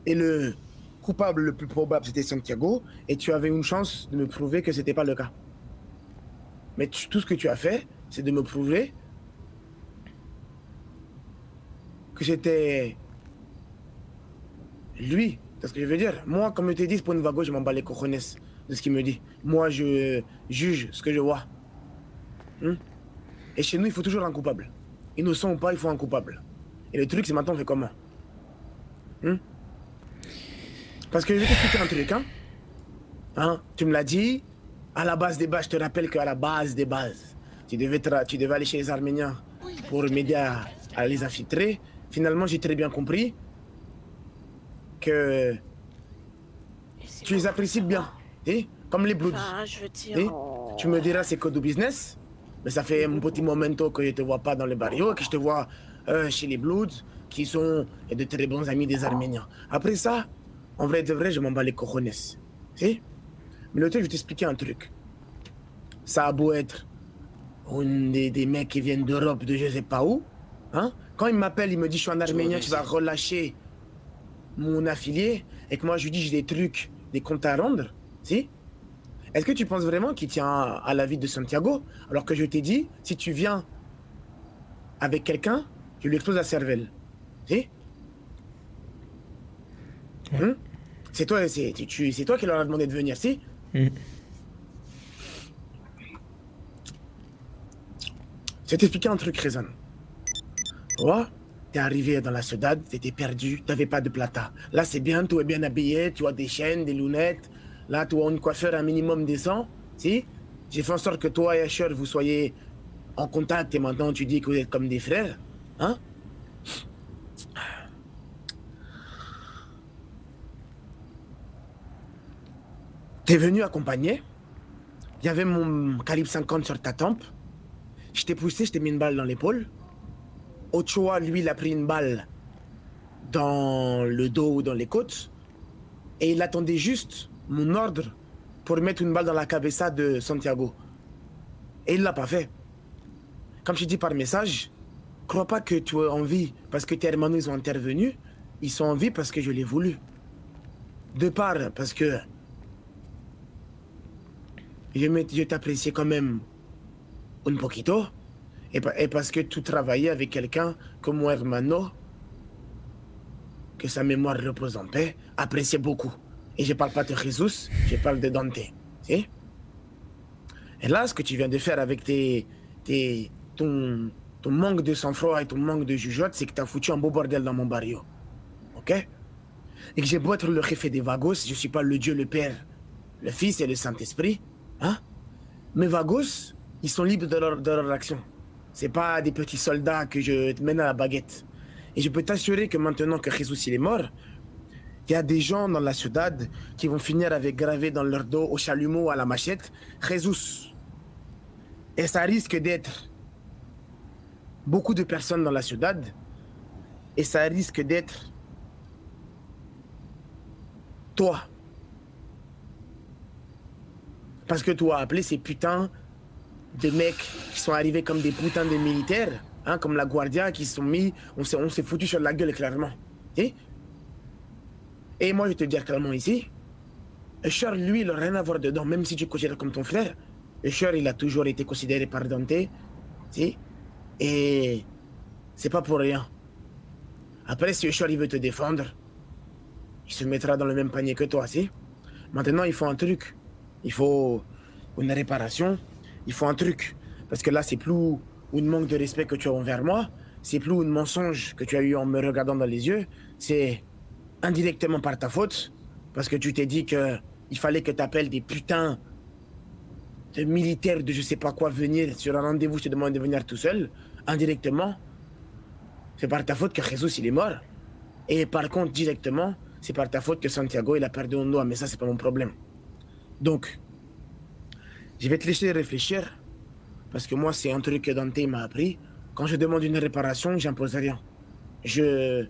Et le coupable le plus probable, c'était Santiago. Et tu avais une chance de me prouver que c'était pas le cas. Mais tout ce que tu as fait, c'est de me prouver que c'était lui. C'est ce que je veux dire. Moi, comme je t'ai dit, c'est pour une vago, je m'en bats les cojones de ce qu'il me dit. Moi, je juge ce que je vois. Et chez nous, il faut toujours un coupable. Innocent ou pas, il faut un coupable. Et le truc, c'est maintenant, on fait comment? Parce que je vais t'expliquer un truc, hein? Tu me l'as dit, à la base des bases, je te rappelle qu'à la base des bases, tu devais aller chez les Arméniens pour m'aider à les infiltrer. Finalement, j'ai très bien compris que tu les apprécies bien, comme les Bloods. Je veux dire... Tu me diras c'est que du business, mais ça fait un petit momento que je te vois pas dans les barrios, que je te vois chez les Bloods, qui sont de très bons amis des Arméniens. Après ça, en vrai de vrai, je m'en bats les cojones. Mais le truc, je vais t'expliquer un truc. Ça a beau être des mecs qui viennent d'Europe, de je sais pas où, hein? Quand il m'appelle, il me dit je suis un Arménien, tu vas relâcher mon affilié, et que moi je lui dis j'ai des trucs, des comptes à rendre, si? Est-ce que tu penses vraiment qu'il tient à la vie de Santiago, alors que je t'ai dit, si tu viens avec quelqu'un, je lui explose la cervelle, si? C'est toi qui leur a demandé de venir, si? Je vais t'expliquer un truc, Rezan. Toi, t'es arrivé dans la ciudad, t'étais perdu, t'avais pas de plata. Là, c'est bien, tout est bien habillé, tu as des chaînes, des lunettes. Là, tu as une coiffure un minimum décent, si? J'ai fait en sorte que toi et Asher, vous soyez en contact et maintenant tu dis que vous êtes comme des frères, hein? T'es venu accompagner. Il y avait mon calibre 50 sur ta tempe. Je t'ai poussé, je t'ai mis une balle dans l'épaule. Ochoa, lui, il a pris une balle dans le dos ou dans les côtes. Et il attendait juste mon ordre pour mettre une balle dans la cabeza de Santiago. Et il l'a pas fait. Comme je dis par message, crois pas que tu as envie parce que tes hermanos ils ont intervenu. Ils sont en vie parce que je l'ai voulu. De part, parce que je t'appréciais quand même un poquito. Et parce que tu travaillais avec quelqu'un comme mon hermano, que sa mémoire repose en paix, appréciait beaucoup. Et je parle pas de Jesus, je parle de Dante. Si? Et là, ce que tu viens de faire avec ton manque de sang-froid et ton manque de jugeote, c'est que t'as foutu un beau bordel dans mon barrio. Ok? Et que j'ai beau être le jefe des vagos, je suis pas le Dieu, le Père, le Fils et le Saint-Esprit. Hein? Mes vagos, ils sont libres de leur action. C'est pas des petits soldats que je mène à la baguette. Et je peux t'assurer que maintenant que Jesus il est mort, il y a des gens dans la ciudad qui vont finir avec gravé dans leur dos au chalumeau, à la machette, Jesus. Et ça risque d'être beaucoup de personnes dans la ciudad. Et ça risque d'être toi. Parce que tu as appelé ces putains de mecs qui sont arrivés comme des putains de militaires, hein, comme la Guardia, qui se sont mis, on s'est foutu sur la gueule clairement. Et moi je vais te dire clairement ici, Usher, lui, il n'a rien à voir dedans, même si tu le considères comme ton frère. Usher, il a toujours été considéré par Dante, tu sais, et c'est pas pour rien. Après, si Usher, il veut te défendre, il se mettra dans le même panier que toi, si. Maintenant, il faut un truc. Il faut une réparation, il faut un truc. Parce que là, c'est plus un manque de respect que tu as envers moi, c'est plus un mensonge que tu as eu en me regardant dans les yeux, c'est indirectement par ta faute, parce que tu t'es dit que il fallait que tu appelles des putains de militaires de je sais pas quoi venir sur un rendez-vous, je te demande de venir tout seul, indirectement. C'est par ta faute que Jesus il est mort. Et par contre, directement, c'est par ta faute que Santiago il a perdu un doigt, mais ça c'est pas mon problème. Donc, je vais te laisser réfléchir, parce que moi c'est un truc que Dante m'a appris. Quand je demande une réparation, j'impose rien. Je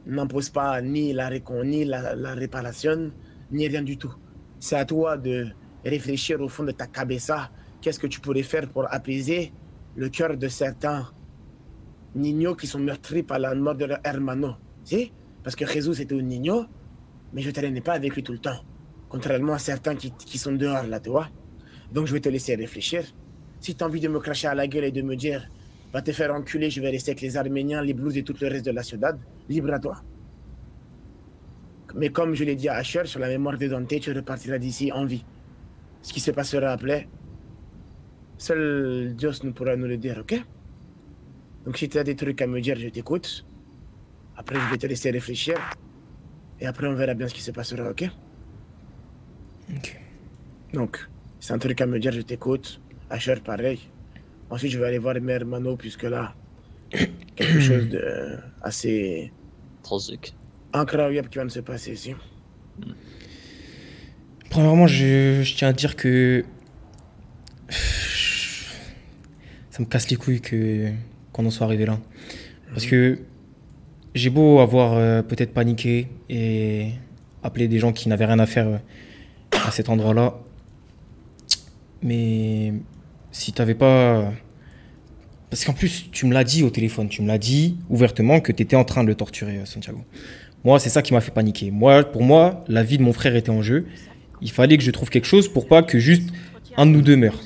n'impose pas ni la réparation, ni rien du tout. C'est à toi de réfléchir au fond de ta cabeza. Qu'est-ce que tu pourrais faire pour apaiser le cœur de certains niños qui sont meurtris par la mort de leur hermano. Si? Parce que Jesus était un niño, mais je ne traînais pas avec lui tout le temps. Contrairement à certains qui sont dehors là, tu vois. Donc je vais te laisser réfléchir. Si tu as envie de me cracher à la gueule et de me dire va te faire enculer, je vais rester avec les Arméniens, les Blues et tout le reste de la ciudad, libre à toi. Mais comme je l'ai dit à Asher, sur la mémoire de Dante, tu repartiras d'ici en vie. Ce qui se passera après, seul Dios nous pourra nous le dire, ok? Donc si tu as des trucs à me dire, je t'écoute. Après, je vais te laisser réfléchir. Et après, on verra bien ce qui se passera, ok? Ok. Donc, c'est un truc à me dire, je t'écoute. Asher, pareil. Ensuite, je vais aller voir mes hermanos, puisque là, quelque chose de assez tragique, incroyable qui va se passer ici. Premièrement, je tiens à dire que ça me casse les couilles qu'on en soit arrivé là. Parce que j'ai beau avoir peut-être paniqué et appelé des gens qui n'avaient rien à faire à cet endroit-là, mais si t'avais pas... Parce qu'en plus, tu me l'as dit au téléphone, tu me l'as dit ouvertement que tu étais en train de le torturer, Santiago. Moi, c'est ça qui m'a fait paniquer. Pour moi, la vie de mon frère était en jeu. Il fallait que je trouve quelque chose pour pas que juste un de nous deux meure.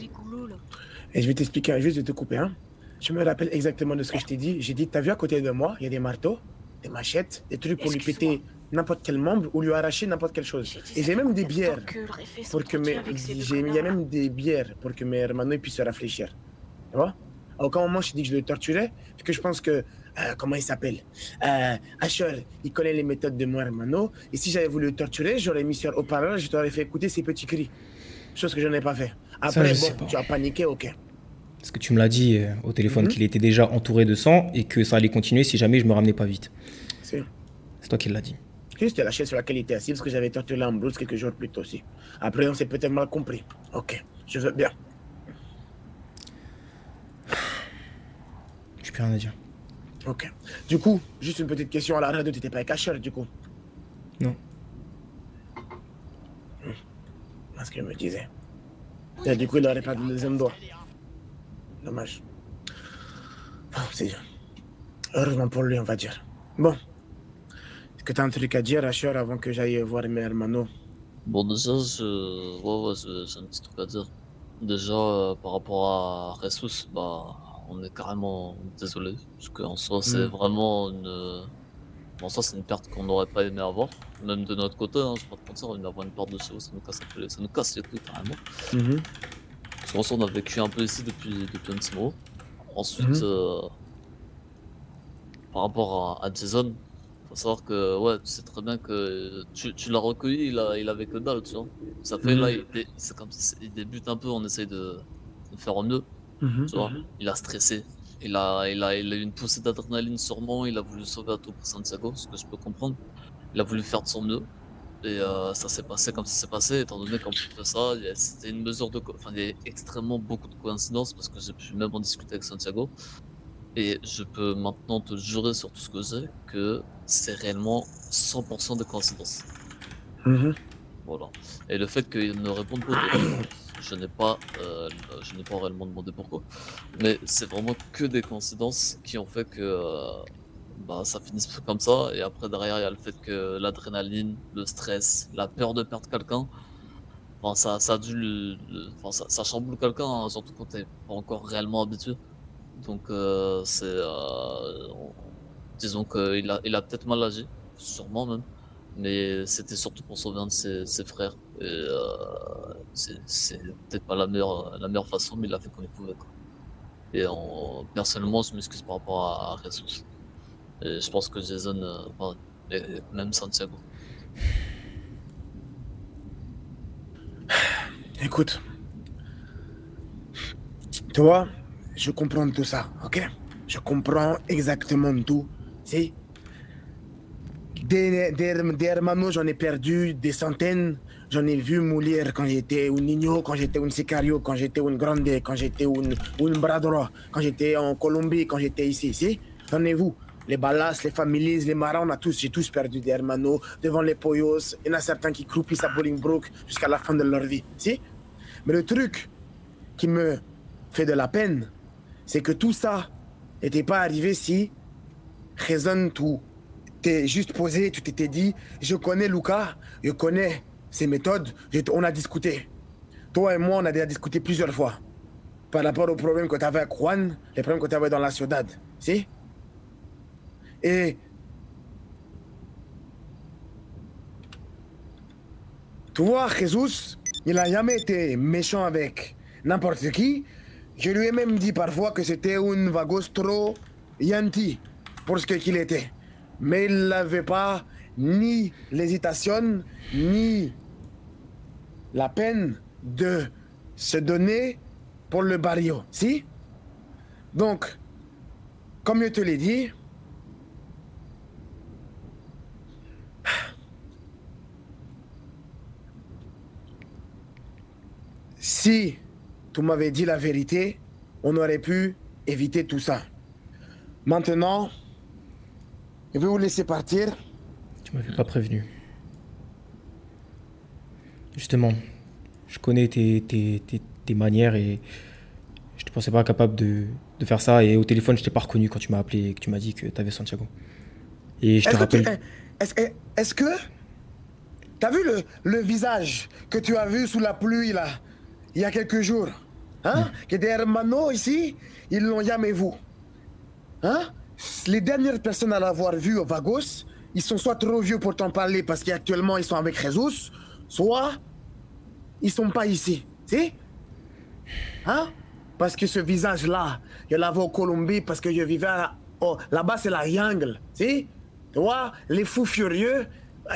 Et je vais t'expliquer, juste de te couper. Hein. Je me rappelle exactement de ce que je t'ai dit. J'ai dit, t'as vu à côté de moi, il y a des marteaux, des machettes, des trucs pour lui péter n'importe quel membre ou lui arracher n'importe quelle chose. Et j'ai même des bières pour que il y a même des bières pour que mes hermanos puissent se réfléchir. Tu vois? À aucun moment je t'ai dit que je le torturais, parce que je pense que comment il s'appelle, Asher, il connaît les méthodes de mon hermano. Et si j'avais voulu le torturer, j'aurais mis sur haut-parleur, je t'aurais fait écouter ses petits cris. Chose que je n'ai pas fait. Après, bon, tu as paniqué, ok. Parce que tu me l'as dit au téléphone qu'il était déjà entouré de sang et que ça allait continuer si jamais je me ramenais pas vite. C'est toi qui l'as dit. Juste la chaise sur laquelle il était assis, parce que j'avais torturé en blouse quelques jours plus tôt aussi. Après, on s'est peut-être mal compris. Ok, je veux bien. J'ai plus rien à dire. Ok. Du coup, juste une petite question à la radio, t'étais pas avec Asher, du coup? Non. C'est ce qu'il me disait. Et du coup, il n'aurait pas de deuxième doigt. Dommage. Oh, c'est bien. Heureusement pour lui, on va dire. Bon. Est-ce que t'as un truc à dire, Asher, avant que j'aille voir mes hermanos? Bon, déjà, j'ai un petit truc à dire. Déjà, par rapport à Jesus, bah, on est carrément désolé. Parce qu'en soi, c'est vraiment une... En soi, c'est une perte qu'on n'aurait pas aimé avoir. Même de notre côté, hein, je peux pas te mentir, on avoir une perte de CEO, ça nous casse les couilles carrément. Parce qu'en soi, on a vécu un peu ici depuis un petit moment. Ensuite, par rapport à Jason, faut savoir que, ouais, tu sais très bien que tu l'as recueilli, il avait que dalle, tu vois. Ça fait là, c'est comme ça, il débute un peu, on essaye de faire au mieux, tu vois. Il a stressé, il a eu une poussée d'adrénaline sûrement, il a voulu sauver à tout prix Santiago, ce que je peux comprendre. Il a voulu faire de son mieux, et ça s'est passé comme ça s'est passé, étant donné qu'en plus de ça, c'était une mesure de... Enfin, il y a extrêmement beaucoup de coïncidences, parce que j'ai pu même en discuter avec Santiago. Et je peux maintenant te jurer sur tout ce que j'ai que c'est réellement 100% de coïncidence. Voilà. Et le fait qu'il ne réponde pas, je n'ai pas réellement demandé pourquoi. Mais c'est vraiment que des coïncidences qui ont fait que bah, ça finisse comme ça. Et après derrière il y a le fait que l'adrénaline, le stress, la peur de perdre quelqu'un, Enfin, ça a dû enfin, ça chamboule quelqu'un, hein, surtout quand t'es pas encore réellement habitué. Donc, disons qu'il a peut-être mal agi, sûrement même. Mais c'était surtout pour sauver un de ses frères. Et c'est peut-être pas la meilleure façon, mais il l'a fait comme il pouvait, quoi. Et personnellement, je m'excuse par rapport à Jesus. Et je pense que Jason, enfin, et même Santiago. Écoute, tu vois, je comprends tout ça, ok? Je comprends exactement tout. Si? Des hermanos, j'en ai perdu des centaines. J'en ai vu mourir quand j'étais un niño, quand j'étais un sicario, quand j'étais un grande, quand j'étais un bras droit, quand j'étais en Colombie, quand j'étais ici, si? J'en ai vu. Les Ballas, les Families, les Maras, j'ai tous perdu des hermanos devant les Poyos. Il y en a certains qui croupissent à Bolingbroke jusqu'à la fin de leur vie, si? Mais le truc qui me fait de la peine, c'est que tout ça n'était pas arrivé si Jason, tout t'es juste posé, tu t'étais dit, je connais Luca, je connais ses méthodes, on a discuté. Toi et moi, on a déjà discuté plusieurs fois par rapport aux problèmes que tu avais avec Juan, les problèmes que tu avais dans la ciudad, si? Et tu vois, Jesus, il n'a jamais été méchant avec n'importe qui. Je lui ai même dit parfois que c'était un vagos trop yanti pour ce qu'il était. Mais il n'avait pas ni l'hésitation, ni la peine de se donner pour le barrio, si? Donc, comme je te l'ai dit, si tu m'avais dit la vérité, on aurait pu éviter tout ça. Maintenant, je vais vous laisser partir. Tu m'avais pas prévenu. Justement, je connais tes manières et je te pensais pas capable de faire ça. Et au téléphone, je t'ai pas reconnu quand tu m'as appelé et que tu m'as dit que tu avais Santiago. Et je te rappelle... Est-ce que... T'as vu le visage que tu as vu sous la pluie, là, il y a quelques jours? Hein? Que des hermanos ici, ils l'ont jamais vu. Hein? Les dernières personnes à l'avoir vu au Vagos, ils sont soit trop vieux pour t'en parler parce qu'actuellement ils sont avec Jesus, soit ils sont pas ici. Si? Hein? Parce que ce visage-là, je l'avais au Colombie parce que je vivais là-bas, c'est la jungle. Si? Tu vois, les fous furieux,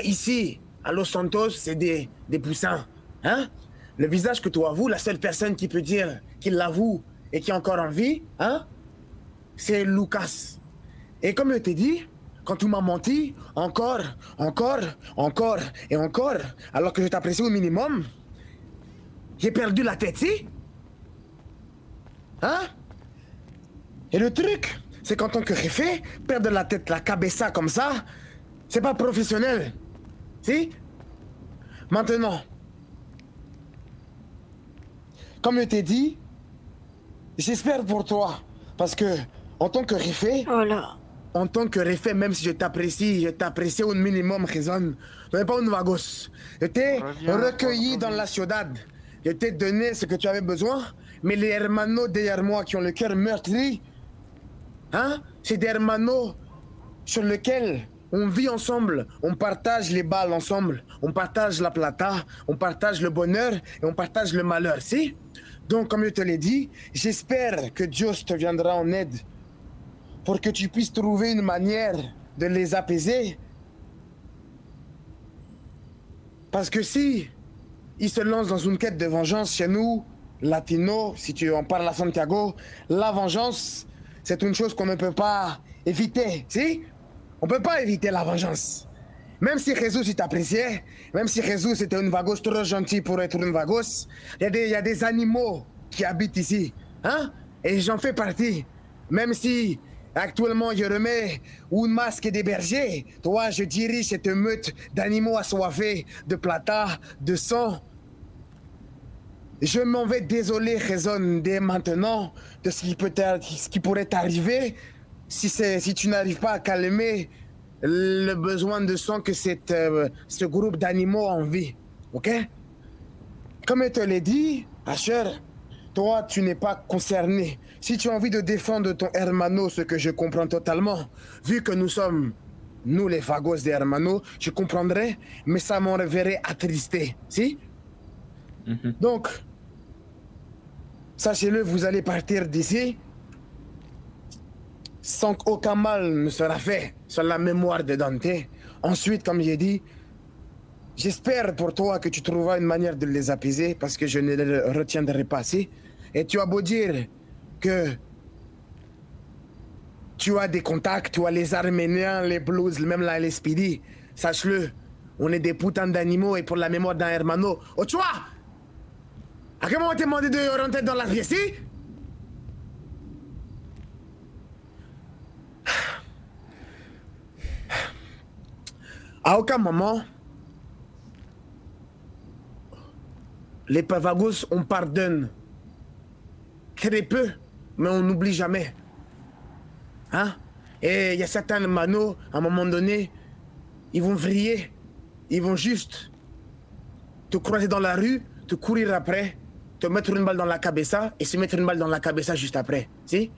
ici, à Los Santos, c'est des poussins. Hein? Le visage que tu avoues, la seule personne qui peut dire qu'il l'avoue et qui est encore en vie, hein? C'est Lucas. Et comme je t'ai dit, quand tu m'as menti, encore, et encore, alors que je t'apprécie au minimum, j'ai perdu la tête, si? Hein? Et le truc, c'est qu'en tant que jefe, perdre la tête, la cabeza comme ça, c'est pas professionnel. Si? Maintenant, comme je t'ai dit, j'espère pour toi, parce que en tant que jefe, en tant que jefe, même si je t'apprécie au minimum, Jason, je n'ai pas une vagos. Je t'ai recueilli dans la ciudad. Je t'ai donné ce que tu avais besoin, mais les hermanos derrière moi qui ont le cœur meurtri, hein, c'est des hermanos sur lesquels on vit ensemble, on partage les balles ensemble, on partage la plata, on partage le bonheur et on partage le malheur, si? Donc, comme je te l'ai dit, j'espère que Dieu te viendra en aide pour que tu puisses trouver une manière de les apaiser. Parce que si ils se lancent dans une quête de vengeance chez nous, latinos, si tu en parles à Santiago, la vengeance, c'est une chose qu'on ne peut pas éviter, si? On peut pas éviter la vengeance. Même si Jesus t'appréciait, même si Jesus était une vagos trop gentille pour être une vagos, il y a des animaux qui habitent ici, hein? Et j'en fais partie. Même si actuellement je remets un masque des bergers, toi je dirige cette meute d'animaux assoiffés de plata, de sang. Je m'en vais désolé, Jason, dès maintenant, de ce qui pourrait t'arriver si tu n'arrives pas à calmer le besoin de sang que ce groupe d'animaux a en vie, ok? Comme je te l'ai dit, Asher, toi, tu n'es pas concerné. Si tu as envie de défendre ton hermano, ce que je comprends totalement, vu que nous sommes, nous les Vagos des hermanos, je comprendrais, mais ça m'enverrait attristé, si? Donc, sachez-le, vous allez partir d'ici sans qu'aucun mal ne sera fait sur la mémoire de Dante. Ensuite, comme j'ai dit, j'espère pour toi que tu trouveras une manière de les apaiser parce que je ne les retiendrai pas, si? Et tu as beau dire que tu as des contacts, tu as les Arméniens, les Blues, même la LSPD, sache-le, on est des putains d'animaux et pour la mémoire d'un hermano. Oh, tu vois? À quel moment on t'a demandé de rentrer dans la vie ici? À aucun moment, les Pavagos, on pardonne. Très peu, mais on n'oublie jamais. Hein? Et il y a certains manos, à un moment donné, ils vont vriller. Ils vont juste te croiser dans la rue, te courir après, te mettre une balle dans la cabeza et se mettre une balle dans la cabeza juste après. Si?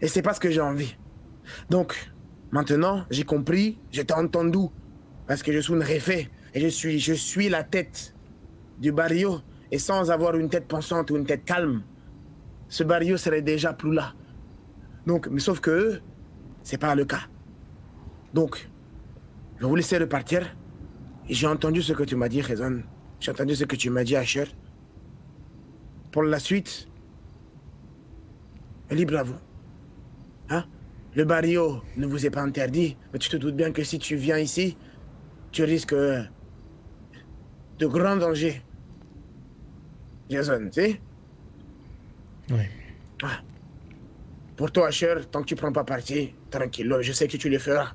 Et c'est pas ce que j'ai envie. Donc, maintenant, j'ai compris, je t'ai entendu. Parce que je suis une réfé et je suis la tête du barrio. Et sans avoir une tête pensante ou une tête calme, ce barrio serait déjà plus là. Donc, mais sauf que eux, c'est pas le cas. Donc, je vais vous laisser repartir. Et j'ai entendu ce que tu m'as dit, Rezon. J'ai entendu ce que tu m'as dit, Asher. Pour la suite, libre à vous. Hein? Le barrio ne vous est pas interdit, mais tu te doutes bien que si tu viens ici, tu risques de grands dangers. Jason, tu sais? Ouais. Ah. Pour toi, Asher, tant que tu prends pas parti, tranquille, je sais que tu le feras.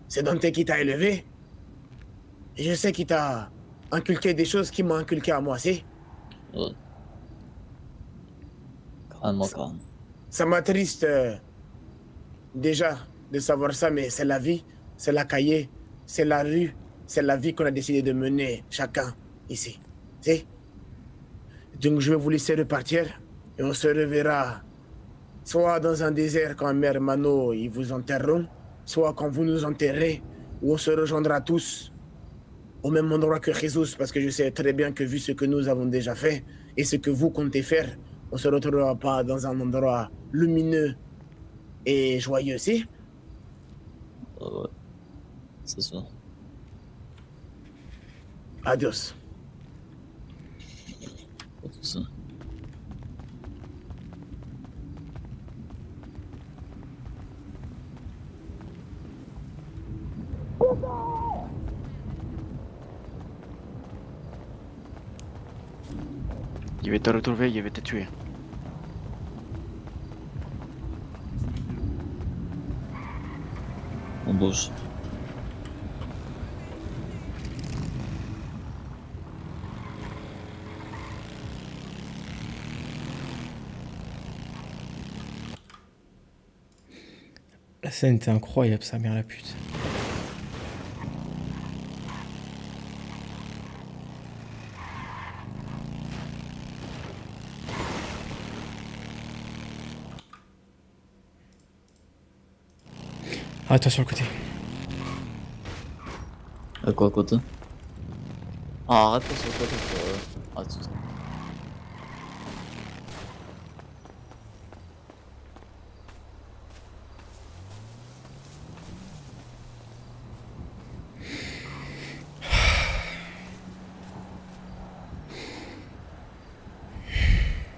C'est Dante qui t'a élevé. Et je sais qu'il t'a inculqué des choses qui m'ont inculqué à moi, c'est? Ouais. Carrément. Ça m'attriste déjà de savoir ça, mais c'est la vie, c'est la cahier, c'est la rue, c'est la vie qu'on a décidé de mener chacun ici. C'est? Donc je vais vous laisser repartir et on se reverra soit dans un désert quand Mère Mano ils vous enterreront, soit quand vous nous enterrez, où on se rejoindra tous au même endroit que Jesus, parce que je sais très bien que vu ce que nous avons déjà fait et ce que vous comptez faire, on se retrouvera pas dans un endroit lumineux et joyeux, si? Ouais, c'est ça. Adios. Pas tout ça. Il va te retrouver, il va te tuer. On bouge. La scène était incroyable, sa mère la pute. Ah, toi sur le côté. À quoi, à côté? Ah, arrête-toi sur le côté. Ah, tout ça.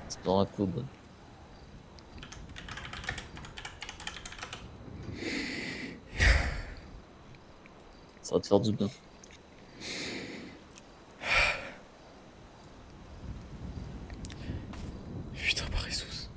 C'est dans la coude. Ça va te faire du bien. Putain, par Jesus.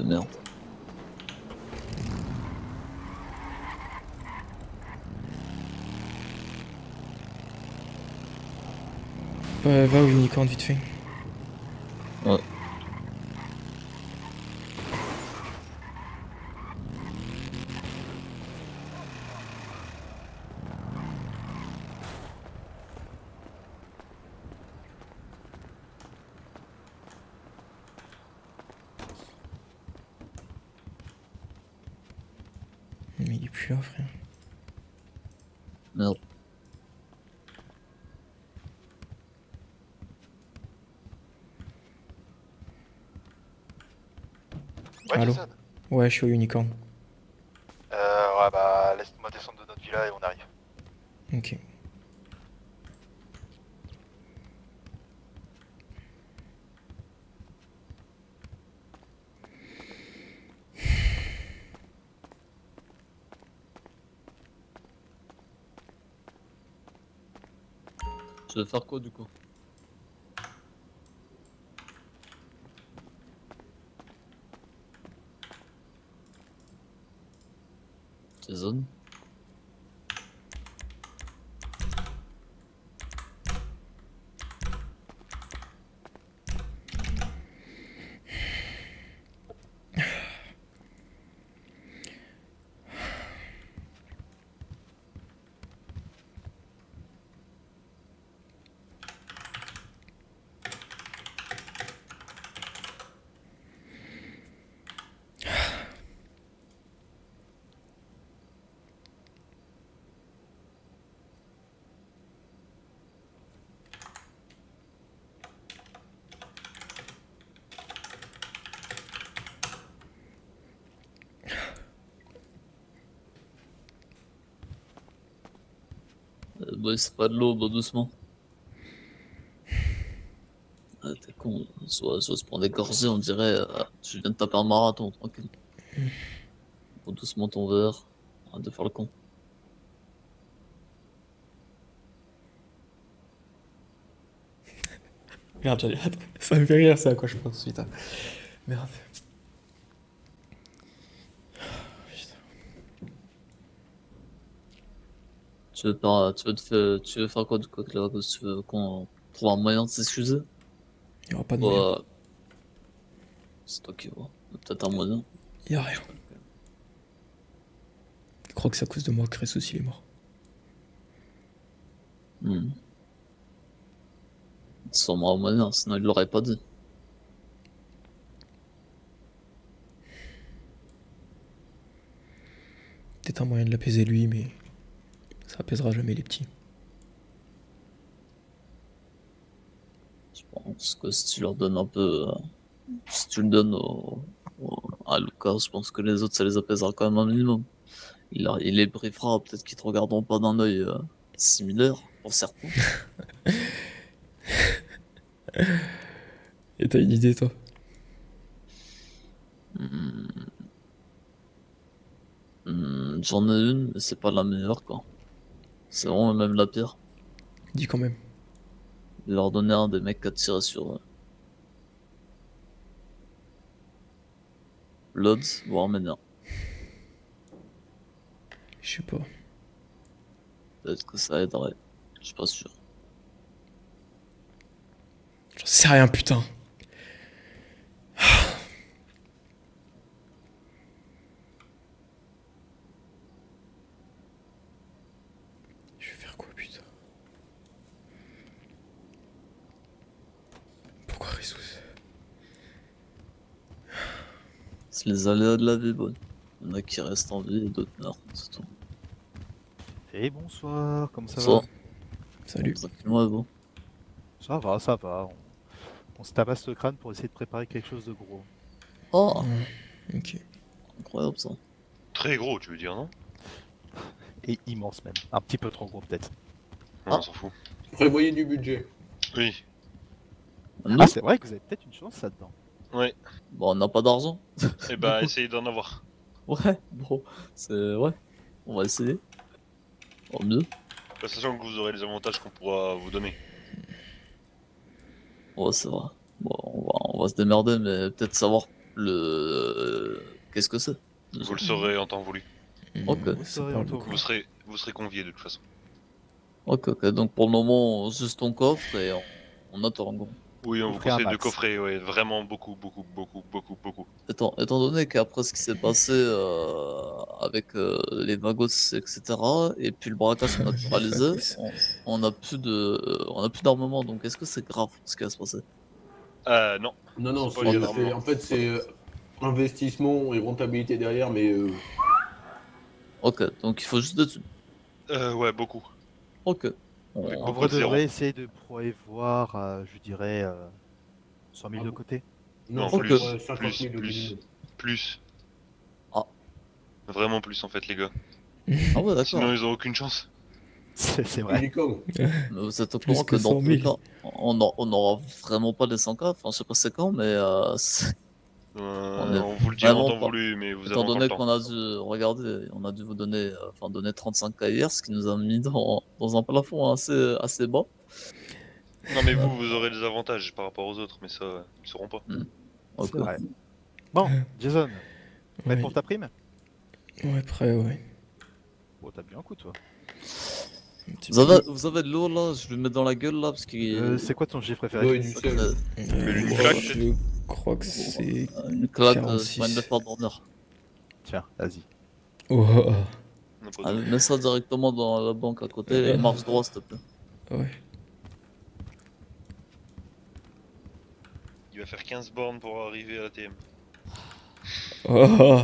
merde. Va au unicorn vite fait. Ouais. Mais il est plus là, frère. Merde. Ouais, Allô? Jason. Ouais, je suis au unicorn. Ouais, bah, laisse-moi descendre de notre villa et on arrive. Ok. Tu veux faire quoi du coup? Jason? Boy, c'est pas de l'eau, bah doucement. Ah, t'es con, soit se prend des gorgées, on dirait tu viens de taper un marathon, tranquille. Prends doucement ton verre, arrête de faire le con. Merde, attends, ça me fait rire, c'est à quoi je pense ensuite. Merde. Tu veux faire quoi de quoi que là, tu veux qu'on trouve un moyen de s'excuser? Il y aura pas de moyen. Ouais. C'est toi qui vois. Peut-être un moyen. Y a rien. Je crois que c'est à cause de moi que Chris aussi il est mort. Sûrement un moyen, sinon il l'aurait pas dit. Peut-être un moyen de l'apaiser lui, mais ça apaisera jamais les petits. Je pense que si tu leur donnes un peu. Si tu le donnes à Lucas, je pense que les autres ça les apaisera quand même un minimum. Il les briefera, peut-être qu'ils te regarderont pas d'un œil similaire, pour certains. Et t'as une idée toi? J'en ai une, mais c'est pas la meilleure quoi. C'est vraiment même la pire. Dis quand même. Leur donner un des mecs qui a tiré sur eux. Lodz, voire Ménard. Je sais pas. Peut-être que ça aiderait. Je suis pas sûr. J'en sais rien, putain. Je vais faire quoi, putain? Pourquoi Ressus? C'est les aléas de la vie, bon. Il y en a qui restent en vie et d'autres meurent, c'est tout. Et bonsoir, comment ça Ça. va? Salut. Tranquillement, et vous? Ça va, ça va. On se tabasse le crâne pour essayer de préparer quelque chose de gros. Oh, Ok. incroyable ça. Très gros, tu veux dire, non? Et immense même. Un petit peu trop gros peut-être. Non, on s'en fout. Prévoyez du budget. Oui. Ah, c'est vrai que vous avez peut-être une chance là-dedans. Ouais. Bon, on n'a pas d'argent. Et bah, essayez d'en avoir. Ouais, bon, c'est... Ouais, on va essayer. Au mieux. Bah, sachant que vous aurez les avantages qu'on pourra vous donner. Ouais, c'est vrai. Bon, on va se démerder, mais peut-être savoir Qu'est-ce que c'est? Vous le saurez en temps voulu. Ok. Vous serez conviés de toute façon. Ok, donc pour le moment, juste ton coffre et on attend en gros. Oui, on vous Coffrer un conseille de max. coffrer, ouais, vraiment beaucoup. Étant donné qu'après ce qui s'est passé avec les vagos, etc., et puis le braquage qu'on a pu réaliser, on a plus d'armement, donc est-ce que c'est grave ce qui va se passer? Non. Non, C'est pas lié à c'est en fait c'est investissement et rentabilité derrière, mais Ok, donc il faut juste des thunes. Ouais, beaucoup. Ok. En vrai, de vrai, essayer de prévoir, je dirais, 100 000 de côté. Non, c'est plus, pas 50 000 de minimum. plus. Ah. Vraiment plus en fait, les gars. Ah ouais, d'accord. Sinon, ils ont aucune chance. C'est vrai. Mais vous êtes au Plus courant que que dans 100 tous les 000. cas, on aura vraiment pas les 100K, enfin je sais pas c'est quand, mais On vous le dira en temps voulu, mais vous avez étant encore donné le temps. qu'on a dû, regardez, on a dû vous donner, donner 35K hier, ce qui nous a mis dans un plafond assez bas. Non, mais vous aurez des avantages par rapport aux autres, mais ça, ils sauront pas. Ok. C'est vrai. Bon, Jason, prêt Ouais. pour ta prime? Ouais, prêt, ouais. Bon, t'as bien un coup, toi. Vous avez de l'eau là, je vais le mettre dans la gueule là parce qu'il. C'est quoi ton jet préféré? Ouais, du sel. une claque, Je crois que c'est. Une claque, je 46. vais me faire dormir. Tiens, vas-y. Oh. Mets ça directement dans la banque à côté et marche droit s'il te plaît. Ouais. Il va faire 15 bornes pour arriver à l'ATM. Oh.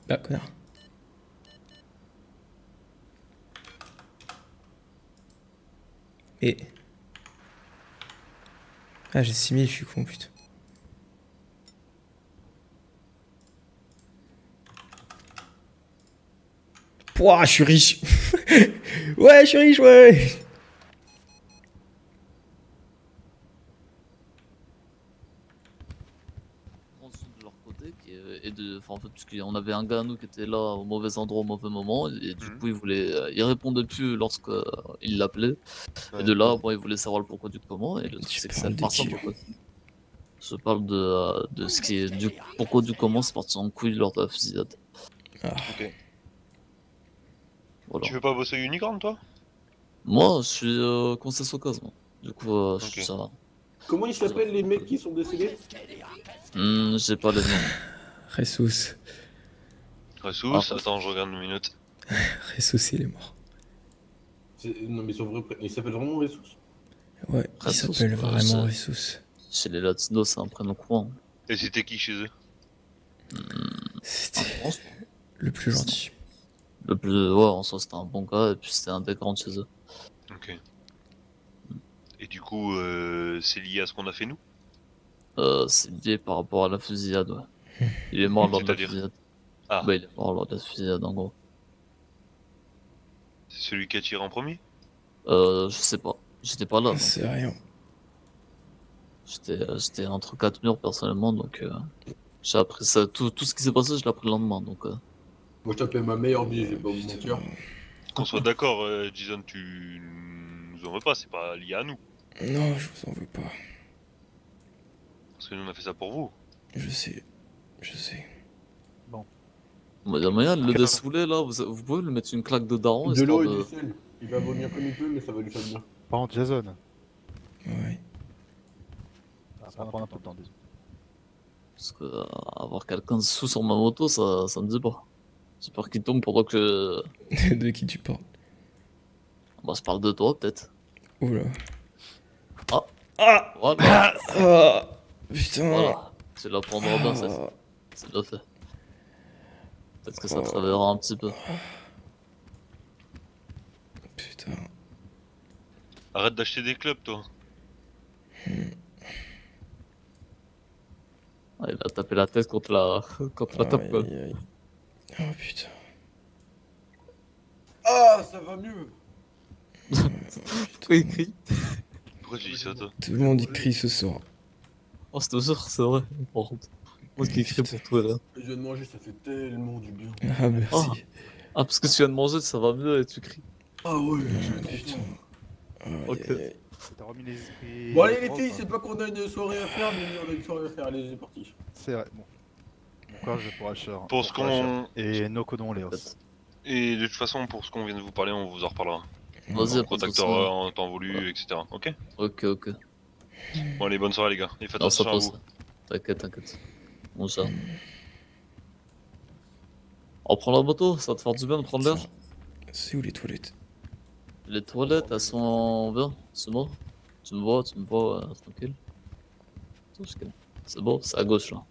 Ah, connard. Et... Ah, j'ai 6000, je suis con, putain. Pouah, je suis riche. Ouais, je suis riche, ouais. De leur côté, en fait, puisqu'on avait un gars, nous, qui était là au mauvais endroit au mauvais moment, et du coup, il répondait plus lorsque il l'appelait. Et de là, bon, il voulait savoir le pourquoi du comment, et le truc, c'est que c'est pas simple, quoi. Je parle de ce qui est du pourquoi du comment, c'est parti en couille lors de la fusillade. Ok. Voilà. Tu veux pas bosser Unicorn, toi? Moi, je suis conseil au cosme. Du coup, je suis ça. Comment ils s'appellent les mecs qui sont décédés? J'ai pas les noms. Ressus. Attends, je regarde une minute. Ressus, il est mort. Non, mais ils s'appellent vraiment Ressus? Ouais, il Ressus, s'appelle vraiment c'est- Ressus. Chez les Latinos, c'est un prénom courant. Et c'était qui chez eux? C'était le plus gentil. Le plus, ouais, en soi, c'était un bon gars, et puis c'était un des grands de chez eux. Ok. Et du coup, c'est lié à ce qu'on a fait nous? C'est lié par rapport à la fusillade, ouais. Il est mort lors de la C'est-à-dire fusillade. Ah. Bah, il est mort lors de la fusillade, en gros. C'est celui qui a tiré en premier? Je sais pas. J'étais pas là. donc, C'est rien. J'étais entre quatre murs, personnellement, donc j'ai appris ça. Tout ce qui s'est passé, je l'ai appris le lendemain, donc... Moi, je t'appelle ma meilleure vie, je vais pas vous mentir. Qu'on soit d'accord, Jason, tu nous en veux pas, c'est pas lié à nous. Non, je vous en veux pas. Parce que nous on a fait ça pour vous. Je sais. Je sais. Bah, y'a moyen de le dessouler, là. Vous pouvez lui mettre une claque de daron, De l'eau et histoire du sel. Il va vomir comme il peut, mais ça va lui faire bien. Par contre, Jason. Ouais. Ça va prendre un peu de temps, désolé. Parce que avoir quelqu'un dessous sur ma moto, ça me dit pas. J'ai peur qu'il tombe pendant que... De qui tu parles? Bah, je parle de toi, peut-être. Oula. Ah. Ah. Voilà. Ah. Putain. Voilà. Tu la prendras bien, ça. C'est bien fait. Peut-être que ça te réveillera un petit peu. Putain. Arrête d'acheter des clubs, toi. Ah, il a tapé la tête contre la table, quoi. Oh putain. Ah, ça va mieux. Pourquoi il crie? Pourquoi tu dis ça, toi? Tout le monde y crie ce soir. Oh, c'est toujours, c'est vrai, par contre. Moi qui écrit pour toi là. Je viens de manger, ça fait tellement du bien. Ah, merci. Ah, parce que tu viens de manger, ça va mieux et tu cries. Ah ouais, putain. Ok. T'as remis les esprits. Bon allez les filles, c'est pas qu'on a une soirée à faire, mais on a une soirée à faire, allez c'est parti. C'est vrai, bon. Bon courage pour Asher. Pour ce qu'on... Et no codon Léos. Et de toute façon, pour ce qu'on vient de vous parler, on vous en reparlera. Vas-y, On contactera en temps voulu, etc. Ok. Ok. Bon allez, bonne soirée les gars. Et faites Non, ça attention à passe. vous. T'inquiète. Bon ça. On prend la moto, ça va te faire du bien de prendre l'air. C'est où les toilettes? Les toilettes, elles sont bien, c'est bon. Tu me vois, tranquille. C'est bon, c'est à gauche là.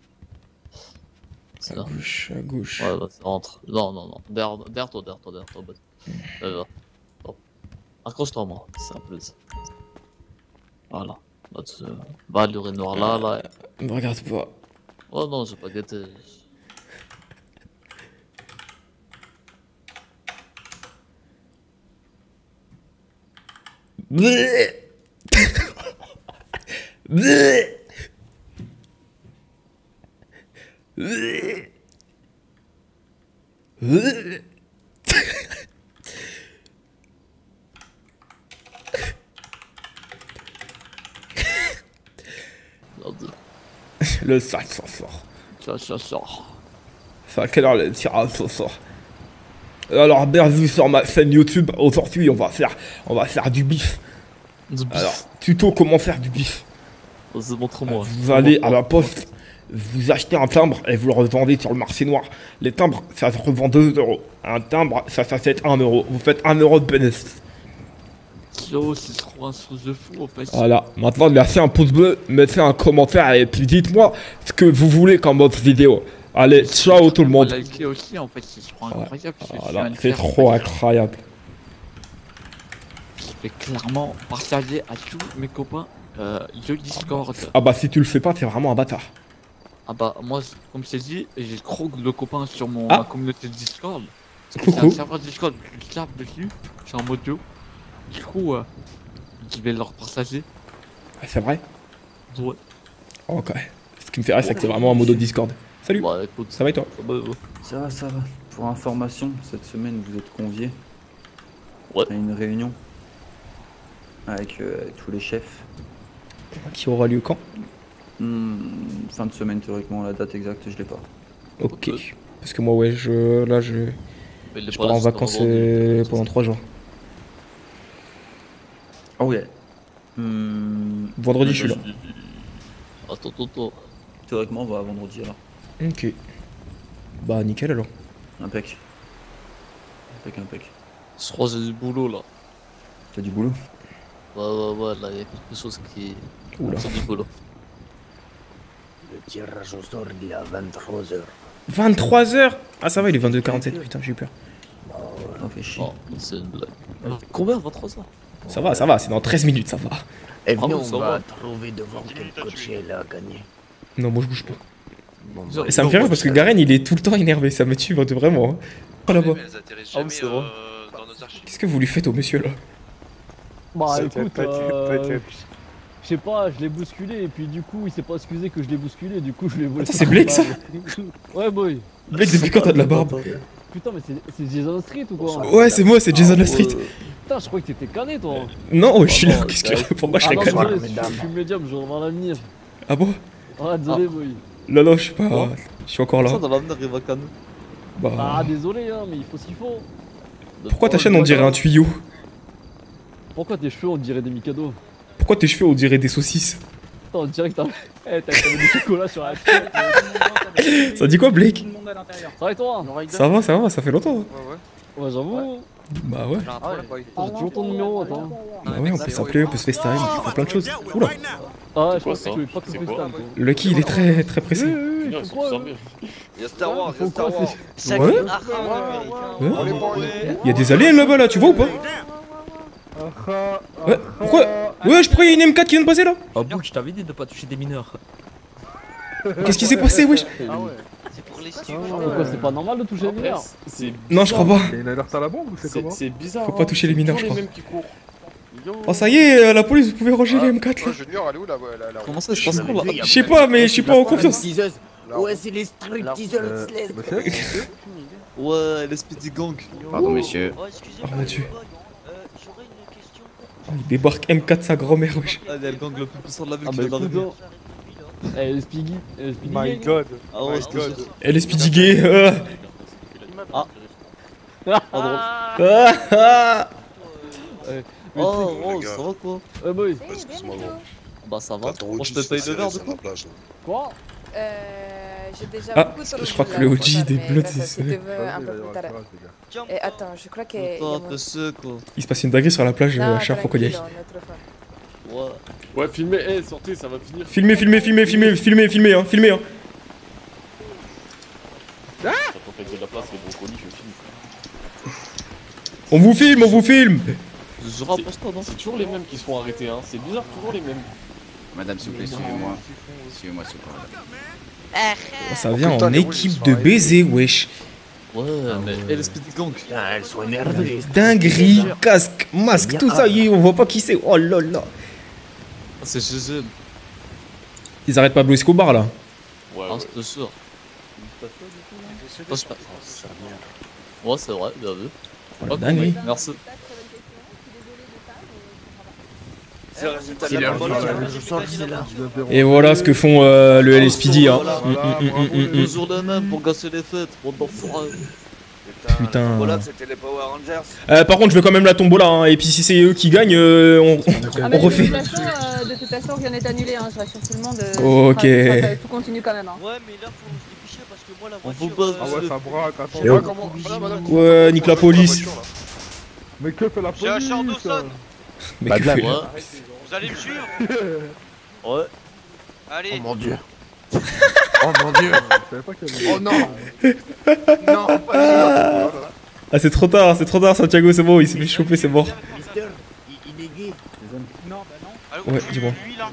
C'est là. À gauche. Ouais, vas-y, rentre. Non. Derrière toi, bête. Va. Bon. Accroche-toi, moi, c'est un plaisir. Voilà. Bah, tu vas à l'urinoir là. Me regarde pas. Oh non, j'ai pas guetté. Bleh. Bleh. Bleh. Bleh. Le sac s'en sort. Ça sort. C'est à quelle heure le tirage s'en sort? Alors bienvenue sur ma chaîne YouTube. Aujourd'hui on va faire du bif. Alors tuto comment faire du bif. Vas-y, montre-moi. Vous allez à la poste, vous achetez un timbre et vous le revendez sur le marché noir. Les timbres ça se revend 2 €. Un timbre ça s'achète 1 €. Vous faites 1 € de bénéfice. Yo, c'est trop un truc de fou en fait. Voilà, maintenant lâchez un pouce bleu, mettez un commentaire et puis dites-moi ce que vous voulez comme autre vidéo. Allez, ciao tout le monde. Liker aussi en fait, c'est trop incroyable. Voilà, c'est trop incroyable. Je vais clairement partager à tous mes copains le Discord. Ah bah si tu le fais pas, t'es vraiment un bâtard. Ah bah moi, comme je t'ai dit, j'ai trop de copains sur ma communauté de Discord. Coucou. C'est un serveur Discord, je tape dessus, je suis en modo. Du coup, je vais leur partager. C'est vrai? Ouais. Ok. Ce qui me fait rire, c'est que c'est vraiment un modo Discord. Salut. Bah écoute, ça va et toi? Ça va. Pour information, cette semaine vous êtes conviés à une réunion avec tous les chefs. Qui aura lieu quand? Fin de semaine théoriquement, la date exacte je l'ai pas. Ok. Parce que moi ouais, je pars en vacances pendant 3 jours. Oh yeah. Vendredi je suis là. Attends. Théoriquement on va à vendredi alors. Ok. Bah nickel alors. Impec. Je crois que j'ai du boulot là. T'as du boulot? Ouais, là il y a quelque chose qui... Oula. C'est du boulot. Le tirage au sort il est à 23h. 23h? Ah ça va, il est 22h47, putain j'ai eu peur. On fait chier. Oh, c'est une blague. Combien 23h? Ça va, c'est dans 13 minutes, ça va. Et venez, bon, on ça va va. trouver devant quel coach elle a gagné. Non, moi je bouge pas. Bon, Et ça me fait rire parce que Garen il est tout le temps énervé, ça me tue vraiment. Hein. Oh là-bas. C'est vrai. Qu'est-ce que vous lui faites au monsieur là? Bah écoute, je sais pas, je l'ai bousculé et puis du coup il s'est pas excusé que je l'ai bousculé, du coup je l'ai volé. Attends, c'est Blake ça? Ouais boy. Blake depuis quand t'as de la barbe? Putain mais c'est Jason Street ou quoi? Ouais c'est moi, c'est Jason Street. Putain je croyais que t'étais cané toi. Non ouais, je suis là, qu'est-ce que... Pourquoi je serais non, cané? désolé, je suis médium, je reviens à l'avenir. Ah bon? Ah désolé boy. Non, je suis pas... Je suis encore là. Ça dans l'avenir il va caner. Bah... Ah désolé hein, mais il faut ce qu'il faut. Pourquoi ta chaîne on dirait un tuyau? Pourquoi tes cheveux on dirait des Mikado? Pourquoi tes cheveux on dirait des saucisses? Attends, on dirait que t'as du chocolat sur la tête. Ça dit quoi Blake? Ça va et toi? Ça va, ça fait longtemps. Ouais j'avoue. Bah ouais. J'ai toujours ton numéro, attends. Bah ouais, on peut s'appeler, on peut se FaceTime, on peut faire plein de choses. Oula. Ah ouais, je pense que tu veux pas que je FaceTime. Lucky il est très pressé. Oui, pourquoi? Il y a Star Wars, Ouais. Il y a des aliens là-bas là, tu vois ou pas? Ouais, pourquoi? Ouais, je croyais une M4 qui vient de passer là. Oh Boule, je t'avais dit de pas toucher des mineurs. Qu'est-ce qui s'est passé wesh? C'est pour les Pourquoi c'est pas normal de toucher les mineurs? Non, je crois pas. Il y a une alerte à la bombe ou c'est comment? C'est bizarre. Faut pas toucher les mineurs, je crois. Oh ça y est, la police, vous pouvez ranger les M4 là. Junior, elle est où là? Comment ça se passe là? Je sais pas, mais je suis pas en confiance. Ouais, c'est les stripteaseurs. Ouais, les Speedy Gang. Pardon, messieurs. Oh mon dieu. Oh, il débarque M4 sa grand-mère, wesh. Ah, il y a le gang le plus puissant de la ville Ah qui bah vient d'arriver. Eh, le Spiggy. My god. Ah ouais, je te jure. Elle est Speedy gay. Ah. Pardon. Oh, Rose, ça va quoi? Boy. Excuse-moi, gros. Bah ça va. Ton Moi OG, je te paye c'est de verre sur du la coup. plage, là. Quoi? J'ai déjà Ah, beaucoup trop je crois de que le là, OG c'est des pour ça, Bloods, mais c'est ça, ça. c'était un peu plus tard. Et attends, je crois qu'il y a Putain, mon- t'es sûr quoi. Il se passe une dinguerie sur la plage Non, à Cher, faut qu'on y aille. tranquille, on est trop fort. Ouais. Ouais, filmez, sortez, ça va finir. Filmez, filmez, filmez, filmez, filmez, filmez, hein, filmez, hein. Quand on fait de la place, les brocolis, je filme. On vous filme, on vous filme. Je rapproche toi, non? C'est toujours les mêmes qui se font arrêter, hein. C'est bizarre, toujours les mêmes. Madame, s'il vous plaît, suivez-moi. Suivez-moi, s'il vous plaît. Ça vient en équipe de baiser, wesh. Ouais, mais et les Speedy Gang. Elles sont énervées. Dinguerie, casque, masque, tout ça, on voit pas qui c'est. Oh là là. C'est chez eux. Ils arrêtent Pablo Escobar là. Ouais, Ah, c'est sûr. Ouais, c'est vrai, bien vu. Ok, dinguerie. merci. C'est le résultat de C'est la leur bonne vol, volonté. je sors, c'est là. Et voilà ce que font le LSPD, hein. Toujours les mêmes pour gâcher les fêtes, bande d'enfoirés. Putain. Voilà, c'était les Power Rangers. Par contre, je veux quand même la tombola, hein. Et puis si c'est eux qui gagnent, on refait. De toute façon, rien n'est annulé, hein, je rassure tout le monde. Ok. Tout continue quand même. Hein. Ouais, mais là, faut se dépêcher parce que moi, la On vous voiture. bosse. Ah ouais, ça braque, attends. Et oh. Comment... Ouais, nique la police. Mais que fait la J'ai un char d'Awson. Mais Bah, que de la fait- merde. Vous allez me suivre? Ouais. Allez. Oh mon dieu. Oh mon dieu. Oh non. Non, pas Ah, c'est trop tard, Santiago, c'est bon, il s'est fait choper, c'est mort. Mister, il est gay. Non, bah non. Ouais, dis-moi. Lui, là.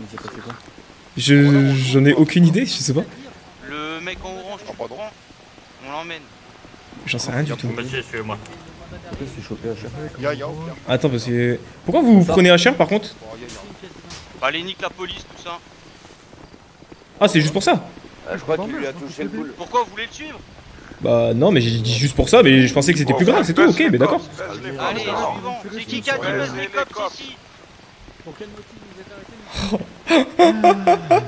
J'en ai aucune idée, je sais pas. Le mec en orange, tu comprends? On l'emmène. J'en sais rien du tout. Monsieur, suivez-moi. Attends, parce que. Pourquoi vous prenez un cher par contre? Bah, allez, nique la police, tout ça. Ah, c'est juste pour ça? Je crois qu'il lui a touché le boule. Pourquoi vous voulez le suivre? Bah non, mais j'ai dit juste pour ça, mais je pensais que c'était plus grave, c'est tout, ok, mais d'accord. Allez, suivant. C'est qui a dit baisse les cops ici? Pour quel motif vous êtes arrêté?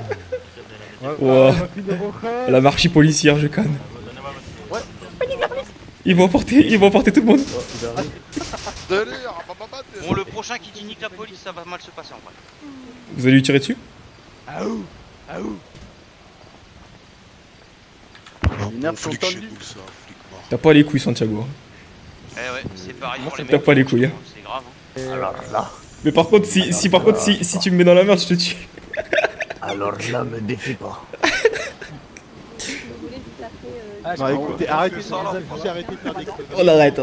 Wow. La marchie policière, je canne. Ils vont emporter tout le monde. Bon, le prochain qui dit nique la police, ça va mal se passer en vrai. Vous allez lui tirer dessus? Aouh. Aouh. T'as pas les couilles, Santiago. Eh ouais, c'est pareil pour les T'as mecs. pas les couilles. Hein. C'est grave. Alors là. Mais par contre, si tu me mets dans la merde, je te tue. Alors là, me défie pas. Non, écoutez, arrêtez de faire des On arrête.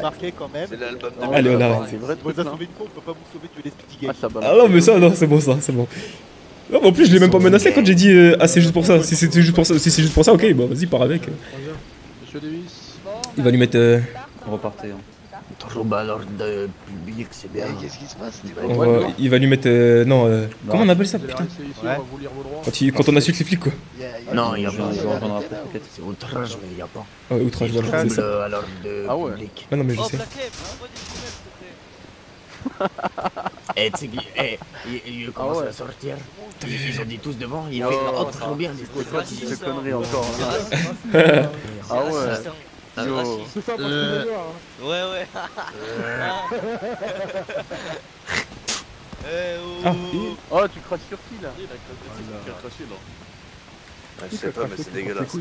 Marqué quand même. C'est l'album de Allez, on arrête. C'est vrai, on vous a sauvé une fois, on peut pas vous sauver, tu es les petits gars. Ah non, mais ça, non, c'est bon ça, c'est bon. Non, mais en plus, je l'ai même pas menacé quand j'ai dit ah, c'est juste pour ça. Si c'est juste pour ça, ok, bah vas-y, pars avec. Monsieur Davis. Il va lui mettre. Repartez. Hein. Trouble à l'ordre public, c'est bien. Qu'est-ce qui se passe? Il va lui mettre. Non, comment on appelle ça, putain? Quand on insulte les flics, quoi. Non, il y a pas. Je reviendrai après, peut-être. C'est outrage, mais il y a pas. Ah ouais, outrage, voilà, c'est ça. Trouble à l'ordre public. Ah non, mais je sais. Eh, tu sais il commence à sortir. Ils ont dit tous devant, il fait oh, trop bien. Ces conneries encore. Ah ouais. C'est ça, ouais. Oh, tu craches sur qui là? Il a craché là. Je sais pas, mais c'est dégueulasse.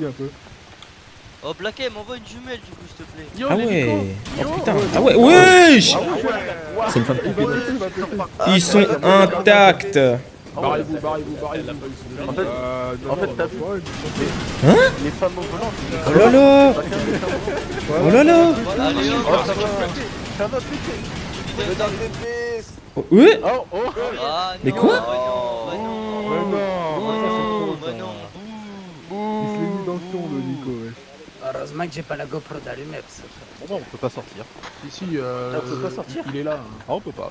Oh, Black m'envoie une jumelle du coup, s'il te plaît. Ah ouais. Oh putain. Ah ouais, wesh. C'est une femme poupée. Ils sont intacts. Barrez-vous. En fait, t'as vu Hein? les femmes au volant. Oh là là. Oh là là. C'est un autre Ouais. Ah, Mais non, quoi? Il se l'est mis dans le son, le Nico, ouais. Heureusement que j'ai pas la GoPro d'allumée. Bon, on peut pas sortir. Ici, on peut pas sortir. il est là. Ah, on peut pas.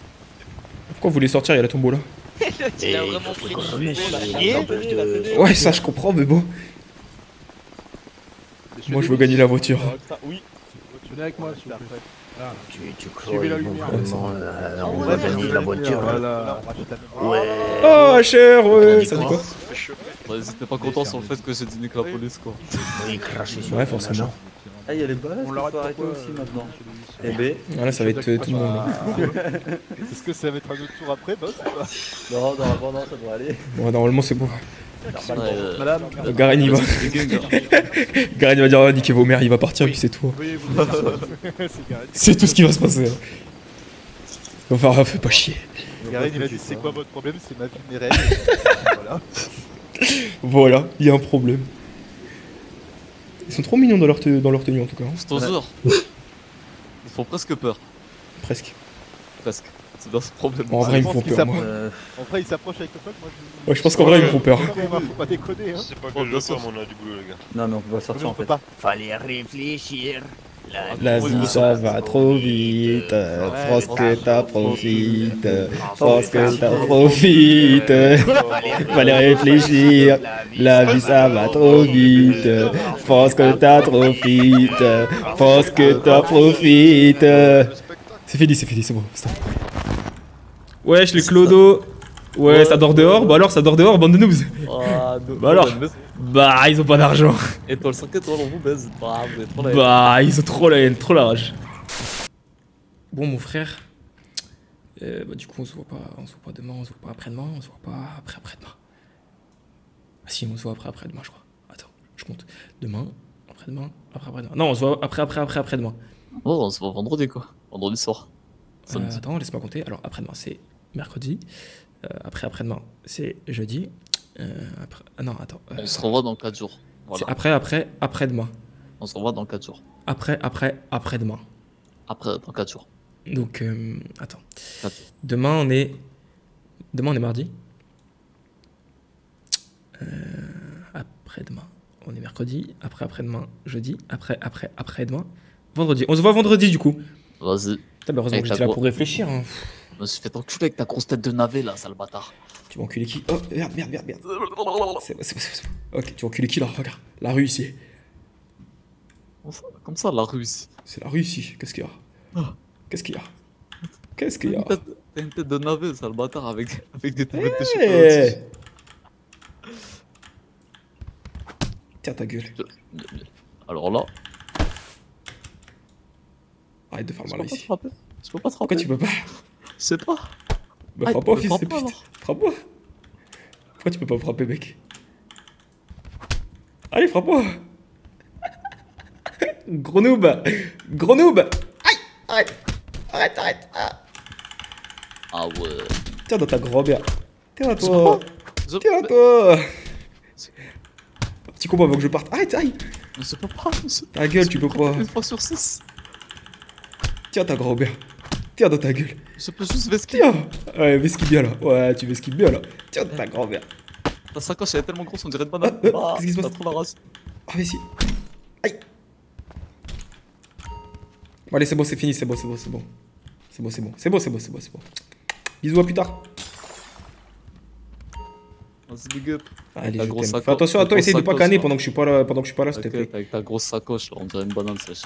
Pourquoi vous voulez sortir? Il y a la tombola. Il a vraiment pris Ouais, ça je comprends, mais bon. Moi, je veux gagner la voiture. Oui. Venez avec moi, s'il vous plaît. Ah. Tu Suivez la lumière. On va gagner la voiture. Voilà. Ouais. Oh, cher, ouais. Ça dit quoi? Ils étaient pas contents sur le fait que j'ai dit nique la police, quoi. Oui, cracher sur Ouais, forcément. Ah, il y a les balles, on l'arrête arrêter aussi maintenant. Eh ben. Voilà, ça va être tout le monde. Est-ce que ça va être un autre tour après, boss? Non, normalement, non, ça devrait aller. Bon, normalement, c'est bon. Madame. Garen, il va. Garen, il va dire, oh, niquez vos mères, il va partir, puis c'est tout. C'est tout ce qui va se passer. Enfin, fais pas chier. Garen, il a dit, c'est quoi votre problème? C'est ma vie, mes règles. Voilà. Voilà, il y a un problème. Ils sont trop mignons dans leur tenue en tout cas. Je t'en jure. Ils font presque peur. Presque. Presque. C'est dans ce problème. En vrai, ils me font peur, moi. En vrai, ils s'approchent avec le fuck, moi je... Ouais, je pense qu'en vrai, ils me font peur. Faut pas déconner, hein. C'est pas que je veux pas, mais on a du boulot, les gars. Non, mais on peut pas sortir en fait. Fallait réfléchir. La vie ça va trop vite, pense que t'as profite, pense que t'as profite, fallait réfléchir, la vie ça va trop vite, pense que t'as trop vite, pense que t'as profite. C'est fini, c'est bon, stop. Wesh les clodos. Ouais, ça dort dehors. Bah alors, ça dort dehors, bande de noobs. Bah alors. Bah, ils ont pas d'argent. Étoile 5 étoiles, on vous baise. Bah, vous êtes trop la haine. Bah, ils ont trop la haine, trop la rage. Bon, mon frère. Bah, du coup, on se voit pas demain, on se voit pas après-demain, on se voit pas après-demain. Ah si, on se voit après-demain, je crois. Attends, je compte. Demain, après-demain, après-demain. Non, on se voit après-demain. Oh, on se voit vendredi, quoi. Vendredi soir. Attends, laisse-moi compter. Alors, après-demain, c'est mercredi. Après-demain, c'est jeudi. Ah non, attends. On se revoit dans 4 jours. Voilà. C'est après-demain. On se revoit dans 4 jours. Après-demain. Après, dans 4 jours. Donc, attends. Demain, on est mardi. Après-demain, on est mercredi. Après-demain, jeudi. Après-demain, vendredi. On se voit vendredi, du coup. Vas-y. Heureusement que j'étais là pour réfléchir. Hein. Je me suis fait enculer avec ta grosse tête de navet là, sale bâtard. Tu vas enculer qui? Oh merde. C'est bon. Ok, tu vas enculer qui là? Regarde, la rue ici. Comme ça, la rue ici. C'est la rue ici, qu'est-ce qu'il y a? Qu'est-ce qu'il y a? T'as une tête de navet, sale bâtard, avec des tablettes de chocolat. Tiens ta gueule. Alors là. Arrête de faire le mal ici. Je peux pas te frapper. Pourquoi tu peux pas? Je sais pas. Bah frappe pas, fils de pute. Frappe-moi. Pourquoi tu peux pas me frapper, mec? Allez, frappe-moi. Gros noob. Aïe. Arrête. Ah ouais. Tiens dans ta grand-mère. Tiens à toi. Petit combat avant que je parte. Arrête, aïe. Mais je peux pas. Ta gueule, tu peux pas. Une fois sur 6. Tiens ta grand-mère. Tiens dans ta gueule. Je peux juste vesquiller. Tiens. Ouais, vesquille bien là. Ouais, tu vesquilles bien là. Tiens ta grand-mère. Ta sacoche elle est tellement grosse, on dirait une banane. Qu'est-ce qui se passe? T'as trop la race. Ah, mais si. Aïe. Bon, allez, c'est bon, c'est fini, c'est bon. Bisous, à plus tard. Vas-y, big up. Allez, je t'aime. Fais attention à toi, essaye de pas canner pendant que je suis pas là, s'il te plaît. Avec ta grosse sacoche là, on dirait une banane sèche.